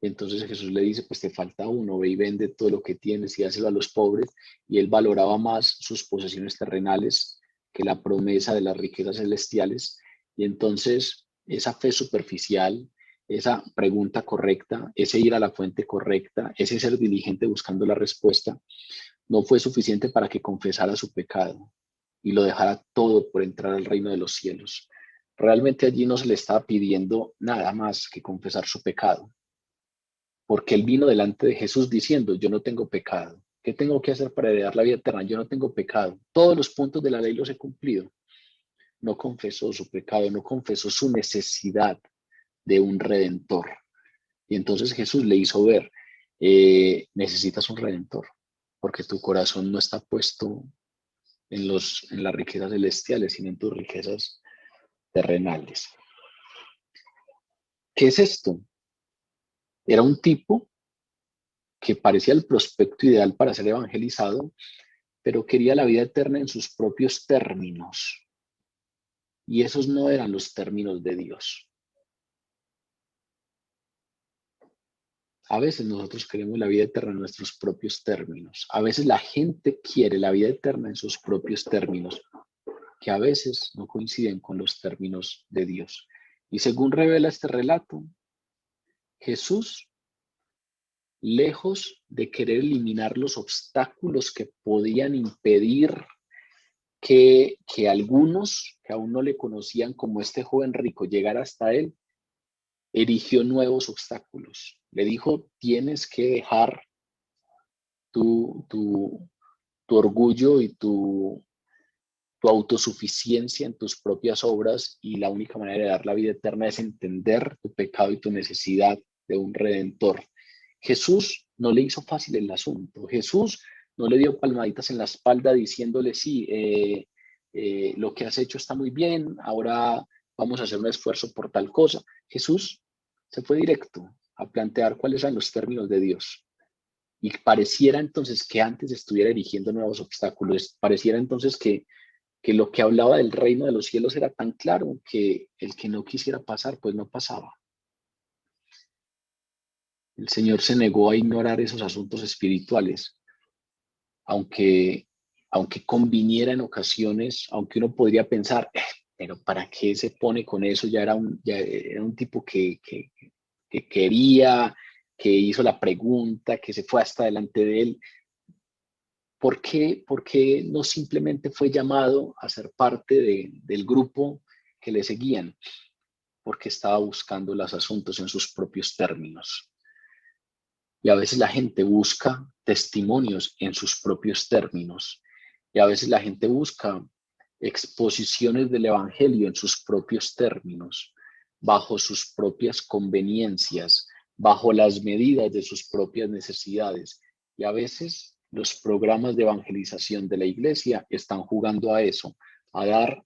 Entonces Jesús le dice: pues te falta uno, ve y vende todo lo que tienes y dáselo a los pobres. Y él valoraba más sus posesiones terrenales que la promesa de las riquezas celestiales. Y entonces esa fe superficial, esa pregunta correcta, ese ir a la fuente correcta, ese ser diligente buscando la respuesta, no fue suficiente para que confesara su pecado y lo dejara todo por entrar al reino de los cielos. Realmente allí no se le estaba pidiendo nada más que confesar su pecado, porque él vino delante de Jesús diciendo: yo no tengo pecado. ¿Qué tengo que hacer para heredar la vida eterna? Yo no tengo pecado. Todos los puntos de la ley los he cumplido. No confesó su pecado, no confesó su necesidad de un redentor. Y entonces Jesús le hizo ver: necesitas un redentor, porque tu corazón no está puesto en las riquezas celestiales, sino en tus riquezas terrenales. ¿Qué es esto? Era un tipo que parecía el prospecto ideal para ser evangelizado, pero quería la vida eterna en sus propios términos. Y esos no eran los términos de Dios. A veces nosotros queremos la vida eterna en nuestros propios términos. A veces la gente quiere la vida eterna en sus propios términos, que a veces no coinciden con los términos de Dios. Y según revela este relato, Jesús, lejos de querer eliminar los obstáculos que podían impedir que algunos que aún no le conocían como este joven rico llegara hasta él, erigió nuevos obstáculos. Le dijo, tienes que dejar tu, tu, tu orgullo y tu autosuficiencia en tus propias obras, y la única manera de dar la vida eterna es entender tu pecado y tu necesidad de un redentor. Jesús no le hizo fácil el asunto. Jesús no le dio palmaditas en la espalda diciéndole, sí, lo que has hecho está muy bien, ahora vamos a hacer un esfuerzo por tal cosa. Jesús se fue directo a plantear cuáles eran los términos de Dios. Y pareciera entonces que antes estuviera erigiendo nuevos obstáculos, pareciera entonces que lo que hablaba del reino de los cielos era tan claro que el que no quisiera pasar, pues no pasaba. El Señor se negó a ignorar esos asuntos espirituales, aunque, aunque conviniera en ocasiones, aunque uno podría pensar, pero ¿para qué se pone con eso? Ya era un tipo que quería, que hizo la pregunta, que se fue hasta delante de él. ¿Por qué no simplemente fue llamado a ser parte del grupo que le seguían? Porque estaba buscando los asuntos en sus propios términos. Y a veces la gente busca testimonios en sus propios términos. Y a veces la gente busca exposiciones del Evangelio en sus propios términos, bajo sus propias conveniencias, bajo las medidas de sus propias necesidades. Y a veces los programas de evangelización de la iglesia están jugando a eso, a dar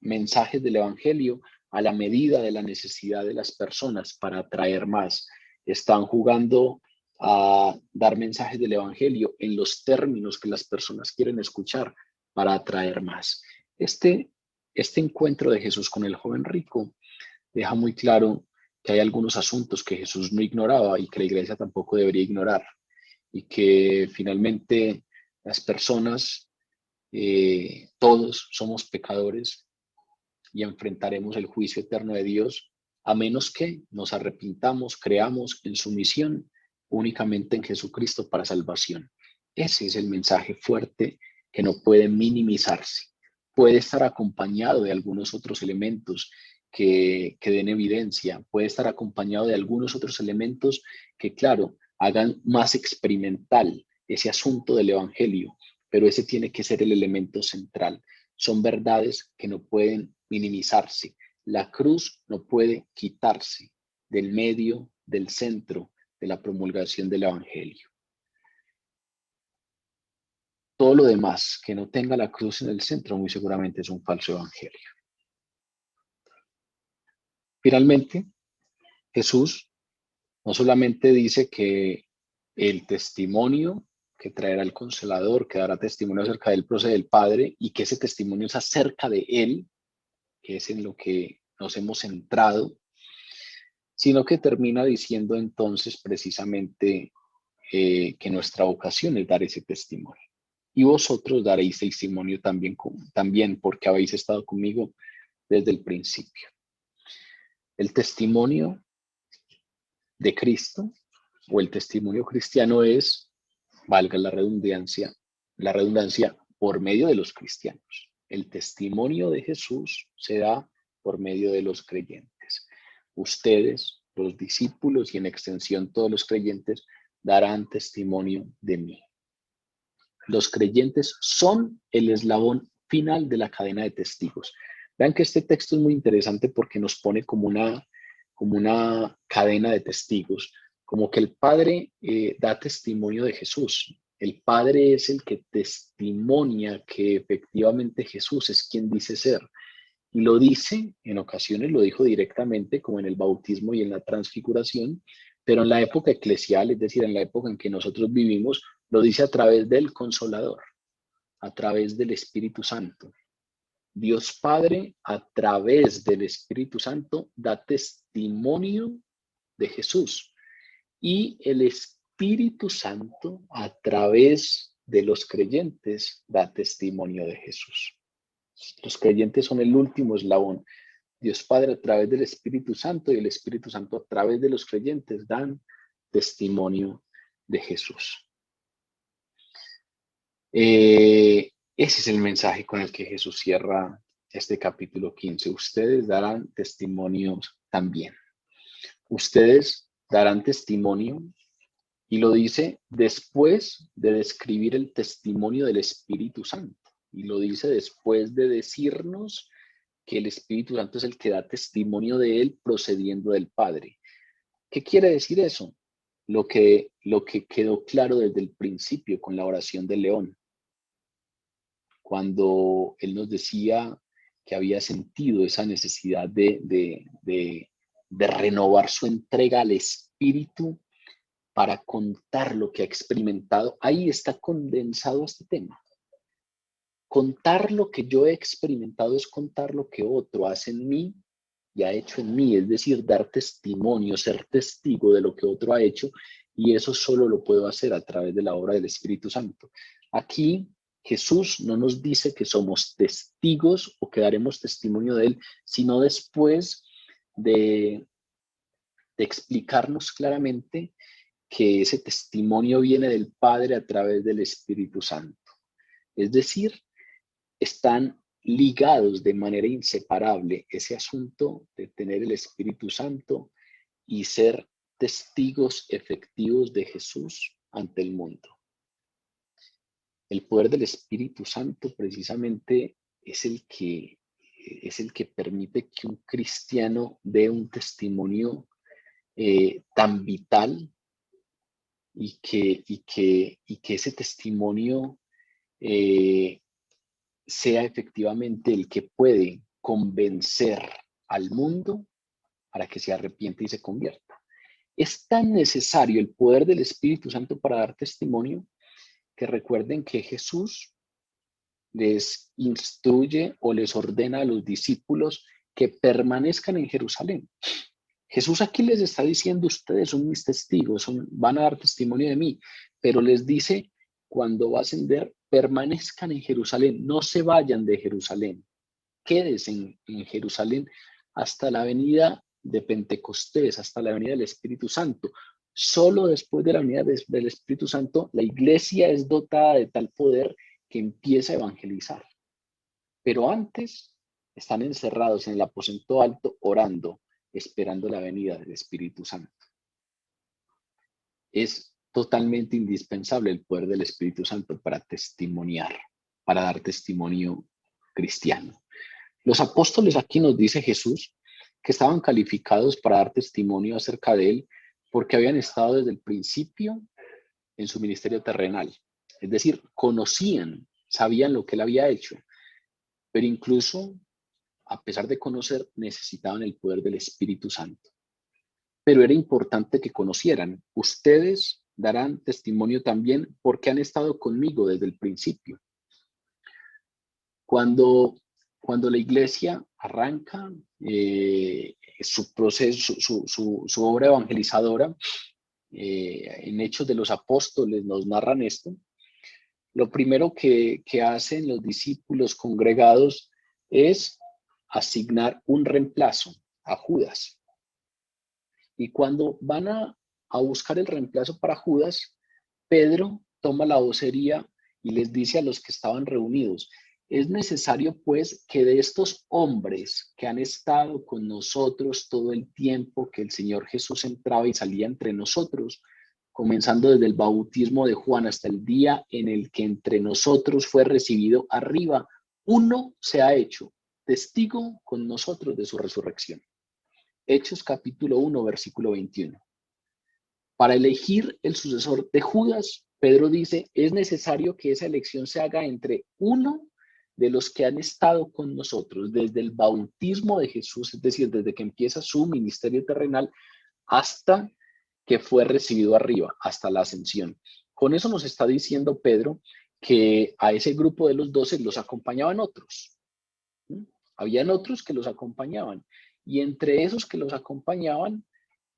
mensajes del Evangelio a la medida de la necesidad de las personas para atraer más. Están jugando a dar mensajes del Evangelio en los términos que las personas quieren escuchar para atraer más. Este encuentro de Jesús con el joven rico deja muy claro que hay algunos asuntos que Jesús no ignoraba y que la iglesia tampoco debería ignorar, y que finalmente las personas, todos somos pecadores y enfrentaremos el juicio eterno de Dios, a menos que nos arrepintamos, creamos en su misión únicamente en Jesucristo para salvación. Ese es el mensaje fuerte que no puede minimizarse. Puede estar acompañado de algunos otros elementos que den evidencia, puede estar acompañado de algunos otros elementos que, claro, hagan más experimental ese asunto del Evangelio, pero ese tiene que ser el elemento central. Son verdades que no pueden minimizarse. La cruz no puede quitarse del medio, del centro de la promulgación del Evangelio. Todo lo demás que no tenga la cruz en el centro muy seguramente es un falso evangelio. Finalmente, Jesús no solamente dice que el testimonio que traerá el Consolador, que dará testimonio acerca del procede del Padre, y que ese testimonio es acerca de Él, que es en lo que nos hemos centrado, sino que termina diciendo entonces precisamente que nuestra vocación es dar ese testimonio. Y vosotros daréis testimonio también porque habéis estado conmigo desde el principio. El testimonio de Cristo o el testimonio cristiano es, valga la redundancia, por medio de los cristianos. El testimonio de Jesús se da por medio de los creyentes. Ustedes, los discípulos y en extensión todos los creyentes, darán testimonio de mí. Los creyentes son el eslabón final de la cadena de testigos. Vean que este texto es muy interesante porque nos pone como una cadena de testigos, como que el Padre da testimonio de Jesús. El Padre es el que testimonia que efectivamente Jesús es quien dice ser. Y lo dice, en ocasiones lo dijo directamente, como en el bautismo y en la transfiguración, pero en la época eclesial, es decir, en la época en que nosotros vivimos, lo dice a través del Consolador, a través del Espíritu Santo. Dios Padre, a través del Espíritu Santo, da testimonio de Jesús. y el Espíritu Santo a través de los creyentes da testimonio de Jesús. Los creyentes son el último eslabón. Dios Padre a través del Espíritu Santo y el Espíritu Santo a través de los creyentes dan testimonio de Jesús. Ese es el mensaje con el que Jesús cierra este capítulo 15. Ustedes darán testimonios también. Ustedes darán testimonio, y lo dice después de describir el testimonio del Espíritu Santo. Y lo dice después de decirnos que el Espíritu Santo es el que da testimonio de él procediendo del Padre. ¿Qué quiere decir eso? Lo que quedó claro desde el principio con la oración de León, cuando él nos decía que había sentido esa necesidad de renovar su entrega al Espíritu para contar lo que ha experimentado. Ahí está condensado este tema. Contar lo que yo he experimentado es contar lo que otro hace en mí y ha hecho en mí, es decir, dar testimonio, ser testigo de lo que otro ha hecho, y eso solo lo puedo hacer a través de la obra del Espíritu Santo. Aquí Jesús no nos dice que somos testigos o que daremos testimonio de él, sino después de explicarnos claramente que ese testimonio viene del Padre a través del Espíritu Santo. Es decir, están ligados de manera inseparable ese asunto de tener el Espíritu Santo y ser testigos efectivos de Jesús ante el mundo. El poder del Espíritu Santo precisamente es el que permite que un cristiano dé un testimonio tan vital y que ese testimonio sea efectivamente el que puede convencer al mundo para que se arrepiente y se convierta. Es tan necesario el poder del Espíritu Santo para dar testimonio que recuerden que Jesús les instruye o les ordena a los discípulos que permanezcan en Jerusalén. Jesús aquí les está diciendo, ustedes son mis testigos, van a dar testimonio de mí, pero les dice, cuando va a ascender, permanezcan en Jerusalén, no se vayan de Jerusalén, quédense en Jerusalén hasta la venida de Pentecostés, hasta la venida del Espíritu Santo. Solo después de la venida del Espíritu Santo, la iglesia es dotada de tal poder que empieza a evangelizar. Pero antes están encerrados en el aposento alto orando, esperando la venida del Espíritu Santo. Es totalmente indispensable el poder del Espíritu Santo para testimoniar, para dar testimonio cristiano. Los apóstoles, aquí nos dice Jesús, que estaban calificados para dar testimonio acerca de él porque habían estado desde el principio en su ministerio terrenal. Es decir, conocían, sabían lo que él había hecho, pero incluso a pesar de conocer, necesitaban el poder del Espíritu Santo. Pero era importante que conocieran. Ustedes darán testimonio también porque han estado conmigo desde el principio. Cuando la iglesia arranca su proceso, su obra evangelizadora, en Hechos de los Apóstoles nos narran esto. Lo primero que hacen los discípulos congregados es asignar un reemplazo a Judas. Y cuando van a buscar el reemplazo para Judas, Pedro toma la vocería y les dice a los que estaban reunidos, es necesario pues que de estos hombres que han estado con nosotros todo el tiempo que el Señor Jesús entraba y salía entre nosotros, comenzando desde el bautismo de Juan hasta el día en el que entre nosotros fue recibido arriba, uno se ha hecho testigo con nosotros de su resurrección. Hechos capítulo 1, versículo 21. Para elegir el sucesor de Judas, Pedro dice, es necesario que esa elección se haga entre uno de los que han estado con nosotros desde el bautismo de Jesús, es decir, desde que empieza su ministerio terrenal hasta que fue recibido arriba, hasta la ascensión. Con eso nos está diciendo Pedro que a ese grupo de los 12 los acompañaban otros. Habían otros que los acompañaban. Y entre esos que los acompañaban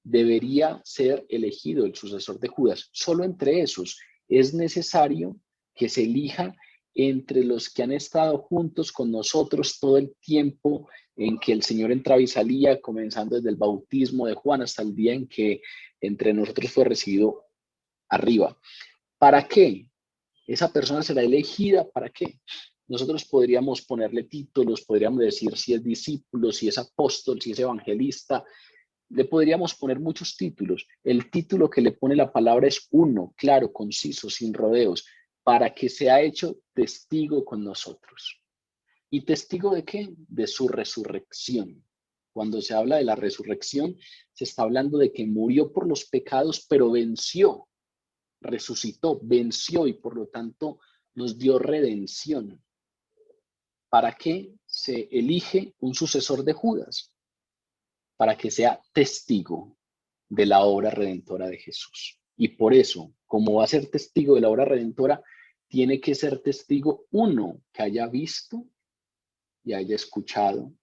debería ser elegido el sucesor de Judas. Solo entre esos es necesario que se elija entre los que han estado juntos con nosotros todo el tiempo en que el Señor entraba y salía, comenzando desde el bautismo de Juan hasta el día en que entre nosotros fue recibido arriba. ¿Para qué? Esa persona será elegida, ¿para qué? Nosotros podríamos ponerle títulos, podríamos decir si es discípulo, si es apóstol, si es evangelista, le podríamos poner muchos títulos. El título que le pone la palabra es uno, claro, conciso, sin rodeos, para que sea hecho testigo con nosotros. ¿Y testigo de qué? De su resurrección. Cuando se habla de la resurrección, se está hablando de que murió por los pecados, pero venció, resucitó, venció y por lo tanto nos dio redención. ¿Para qué se elige un sucesor de Judas? Para que sea testigo de la obra redentora de Jesús. Y por eso, como va a ser testigo de la obra redentora, tiene que ser testigo uno que haya visto y haya escuchado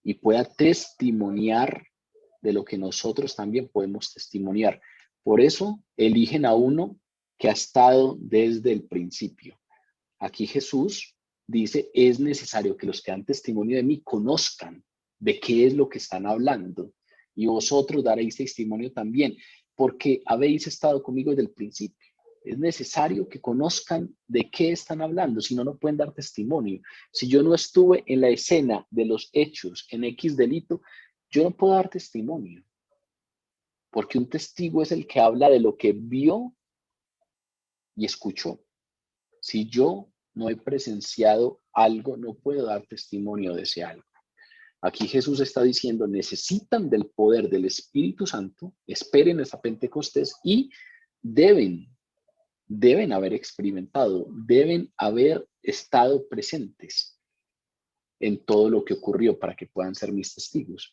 y pueda testimoniar de lo que nosotros también podemos testimoniar. Por eso eligen a uno que ha estado desde el principio. Aquí Jesús dice, es necesario que los que dan testimonio de mí conozcan de qué es lo que están hablando. Y vosotros daréis testimonio también, porque habéis estado conmigo desde el principio. Es necesario que conozcan de qué están hablando, si no, no pueden dar testimonio. Si yo no estuve en la escena de los hechos en X delito, yo no puedo dar testimonio. Porque un testigo es el que habla de lo que vio y escuchó. Si yo no he presenciado algo, no puedo dar testimonio de ese algo. Aquí Jesús está diciendo, necesitan del poder del Espíritu Santo, esperen hasta Pentecostés y deben haber experimentado, deben haber estado presentes en todo lo que ocurrió para que puedan ser mis testigos.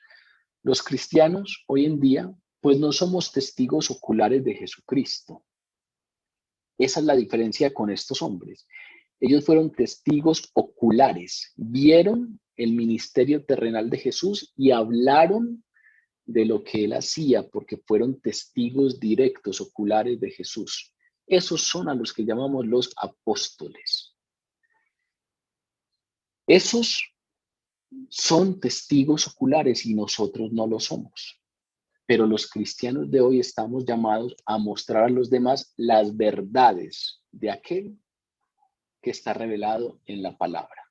Los cristianos hoy en día, pues no somos testigos oculares de Jesucristo. Esa es la diferencia con estos hombres. Ellos fueron testigos oculares, vieron el ministerio terrenal de Jesús y hablaron de lo que él hacía porque fueron testigos directos, oculares de Jesús. Esos son a los que llamamos los apóstoles. Esos son testigos oculares y nosotros no lo somos. Pero los cristianos de hoy estamos llamados a mostrar a los demás las verdades de aquel que está revelado en la palabra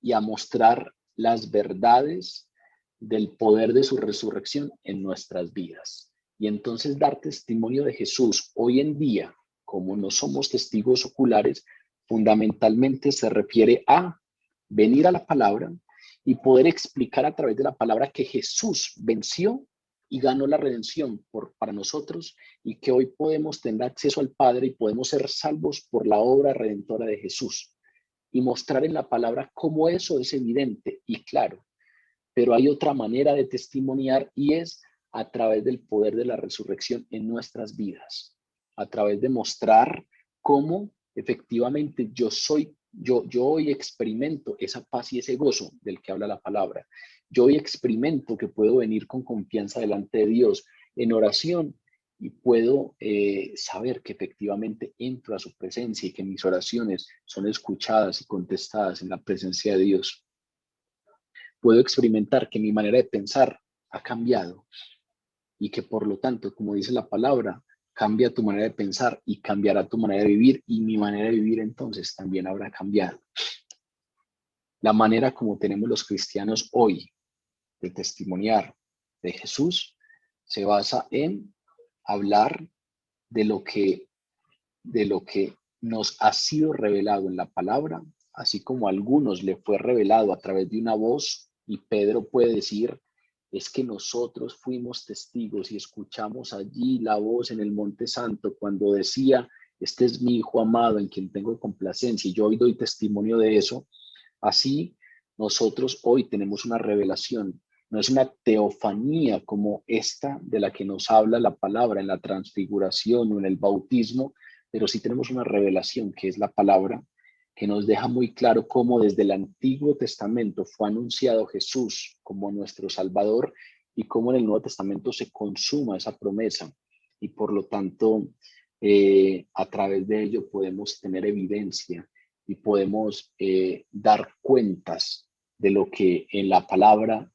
y a mostrar las verdades del poder de su resurrección en nuestras vidas. Y entonces dar testimonio de Jesús hoy en día, como no somos testigos oculares, fundamentalmente se refiere a venir a la palabra y poder explicar a través de la palabra que Jesús venció y ganó la redención para nosotros y que hoy podemos tener acceso al Padre y podemos ser salvos por la obra redentora de Jesús y mostrar en la palabra cómo eso es evidente y claro. Pero hay otra manera de testimoniar y es a través del poder de la resurrección en nuestras vidas, a través de mostrar cómo efectivamente yo hoy experimento esa paz y ese gozo del que habla la palabra. Yo hoy experimento que puedo venir con confianza delante de Dios en oración y puedo saber que efectivamente entro a su presencia y que mis oraciones son escuchadas y contestadas en la presencia de Dios. Puedo experimentar que mi manera de pensar ha cambiado y que por lo tanto, como dice la palabra, cambia tu manera de pensar y cambiará tu manera de vivir y mi manera de vivir entonces también habrá cambiado. La manera como tenemos los cristianos hoy de testimoniar de Jesús se basa en hablar de lo que nos ha sido revelado en la palabra, así como a algunos le fue revelado a través de una voz, y Pedro puede decir, es que nosotros fuimos testigos y escuchamos allí la voz en el Monte Santo cuando decía, este es mi Hijo amado en quien tengo complacencia, y yo hoy doy testimonio de eso. Así nosotros hoy tenemos una revelación, no es una teofanía como esta de la que nos habla la palabra en la transfiguración o en el bautismo, pero sí tenemos una revelación que es la palabra, que nos deja muy claro cómo desde el Antiguo Testamento fue anunciado Jesús como nuestro Salvador y cómo en el Nuevo Testamento se consuma esa promesa y por lo tanto a través de ello podemos tener evidencia y podemos dar cuentas de lo que en la palabra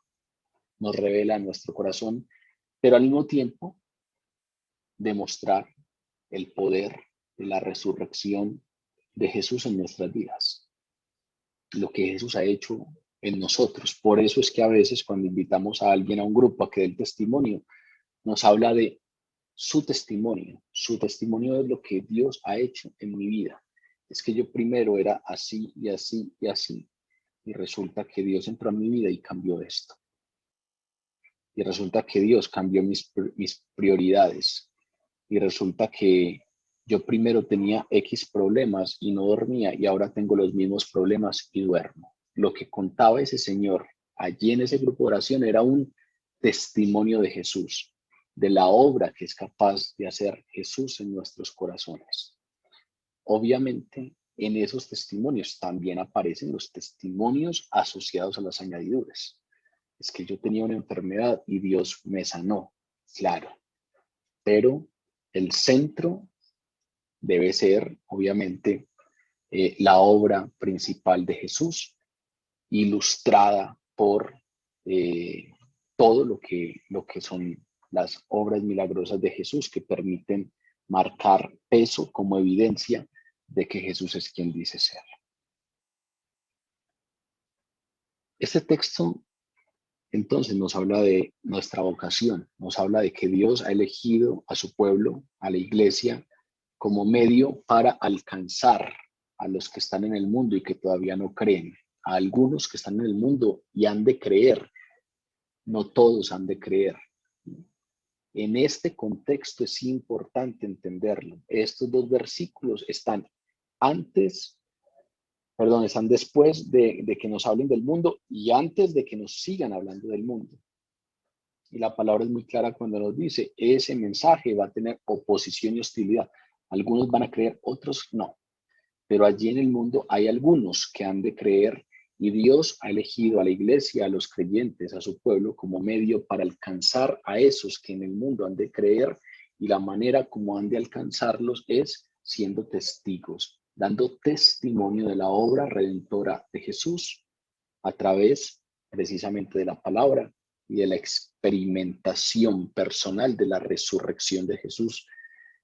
nos revela nuestro corazón, pero al mismo tiempo demostrar el poder de la resurrección de Jesús en nuestras vidas, lo que Jesús ha hecho en nosotros. Por eso es que a veces cuando invitamos a alguien a un grupo a que dé el testimonio, nos habla de su testimonio. Su testimonio es lo que Dios ha hecho en mi vida. Es que yo primero era así y así y así, y resulta que Dios entró a mi vida y cambió esto. Y resulta que Dios cambió mis prioridades. Y resulta que yo primero tenía X problemas y no dormía y ahora tengo los mismos problemas y duermo. Lo que contaba ese señor allí en ese grupo de oración era un testimonio de Jesús, de la obra que es capaz de hacer Jesús en nuestros corazones. Obviamente, en esos testimonios también aparecen los testimonios asociados a las añadiduras. Es que yo tenía una enfermedad y Dios me sanó, claro, pero el centro debe ser, obviamente, la obra principal de Jesús, ilustrada por todo lo que son las obras milagrosas de Jesús que permiten marcar peso como evidencia de que Jesús es quien dice ser. Este texto entonces nos habla de nuestra vocación, nos habla de que Dios ha elegido a su pueblo, a la iglesia, como medio para alcanzar a los que están en el mundo y que todavía no creen, a algunos que están en el mundo y han de creer, no todos han de creer. En este contexto es importante entenderlo. Estos dos versículos están están después de que nos hablen del mundo y antes de que nos sigan hablando del mundo. Y la palabra es muy clara cuando nos dice, ese mensaje va a tener oposición y hostilidad. Algunos van a creer, otros no. Pero allí en el mundo hay algunos que han de creer y Dios ha elegido a la iglesia, a los creyentes, a su pueblo como medio para alcanzar a esos que en el mundo han de creer y la manera como han de alcanzarlos es siendo testigos, dando testimonio de la obra redentora de Jesús a través precisamente de la palabra y de la experimentación personal de la resurrección de Jesús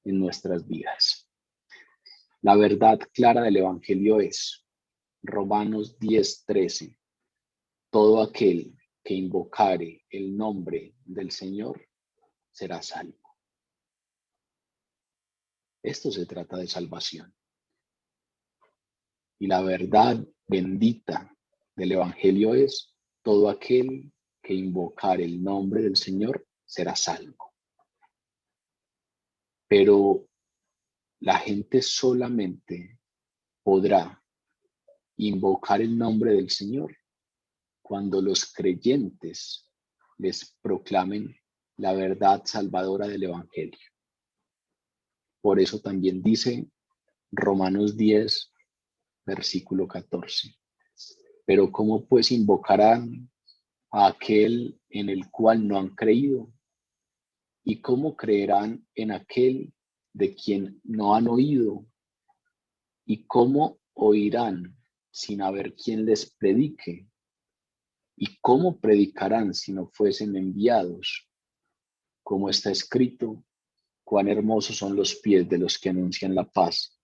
en nuestras vidas. La verdad clara del Evangelio es Romanos 10:13. Todo aquel que invocare el nombre del Señor será salvo. Esto se trata de salvación. Y la verdad bendita del Evangelio es todo aquel que invocare el nombre del Señor será salvo. Pero la gente solamente podrá invocar el nombre del Señor cuando los creyentes les proclamen la verdad salvadora del Evangelio. Por eso también dice Romanos 10, versículo 14. Pero ¿cómo pues invocarán a aquel en el cual no han creído? ¿Y cómo creerán en aquel de quien no han oído? ¿Y cómo oirán sin haber quien les predique? ¿Y cómo predicarán si no fuesen enviados? Como está escrito, cuán hermosos son los pies de los que anuncian la paz,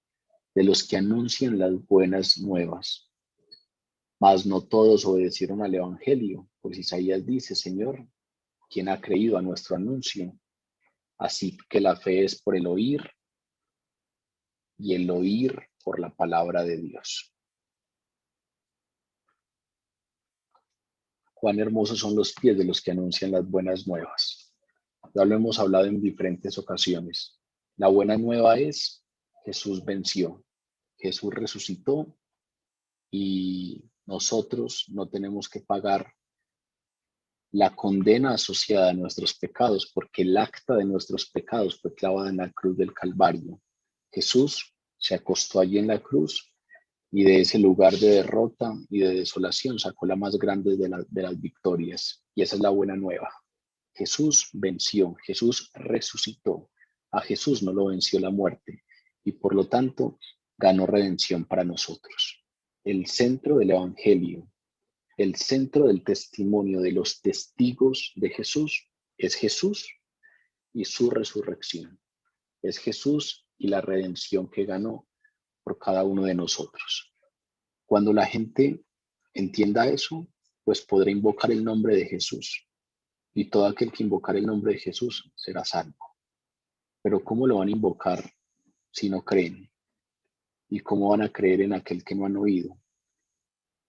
de los que anuncian las buenas nuevas. Mas no todos obedecieron al Evangelio, pues Isaías dice, Señor, ¿quién ha creído a nuestro anuncio? Así que la fe es por el oír y el oír por la palabra de Dios. Cuán hermosos son los pies de los que anuncian las buenas nuevas. Ya lo hemos hablado en diferentes ocasiones. La buena nueva es Jesús venció, Jesús resucitó y nosotros no tenemos que pagar la condena asociada a nuestros pecados porque el acta de nuestros pecados fue clavada en la cruz del Calvario. Jesús se acostó allí en la cruz y de ese lugar de derrota y de desolación sacó la más grande de las victorias. Y esa es la buena nueva. Jesús venció, Jesús resucitó. A Jesús no lo venció la muerte y por lo tanto ganó redención para nosotros. El centro del Evangelio, el centro del testimonio de los testigos de Jesús es Jesús y su resurrección. Es Jesús y la redención que ganó por cada uno de nosotros. Cuando la gente entienda eso, pues podrá invocar el nombre de Jesús. Y todo aquel que invocar el nombre de Jesús será salvo. Pero ¿cómo lo van a invocar si no creen? ¿Y cómo van a creer en aquel que no han oído?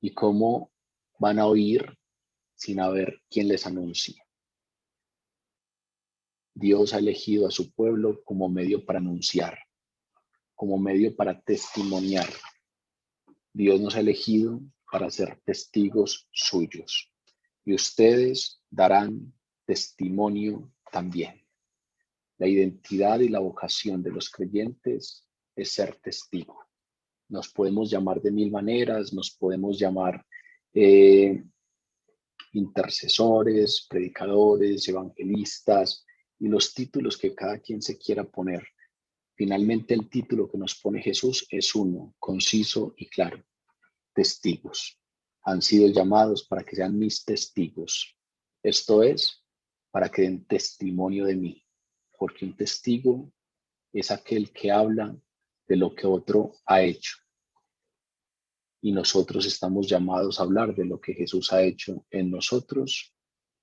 ¿Y cómo van a oír sin haber quien les anuncie? Dios ha elegido a su pueblo como medio para anunciar, como medio para testimoniar. Dios nos ha elegido para ser testigos suyos. Y ustedes darán testimonio también. La identidad y la vocación de los creyentes es ser testigo. Nos podemos llamar de mil maneras, nos podemos llamar intercesores, predicadores, evangelistas y los títulos que cada quien se quiera poner. Finalmente el título que nos pone Jesús es uno, conciso y claro: testigos. Han sido llamados para que sean mis testigos. Esto es, para que den testimonio de mí, porque un testigo es aquel que habla de lo que otro ha hecho. Y nosotros estamos llamados a hablar de lo que Jesús ha hecho en nosotros,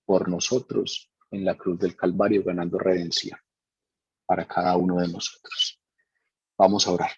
por nosotros, en la cruz del Calvario, ganando redención para cada uno de nosotros. Vamos a orar.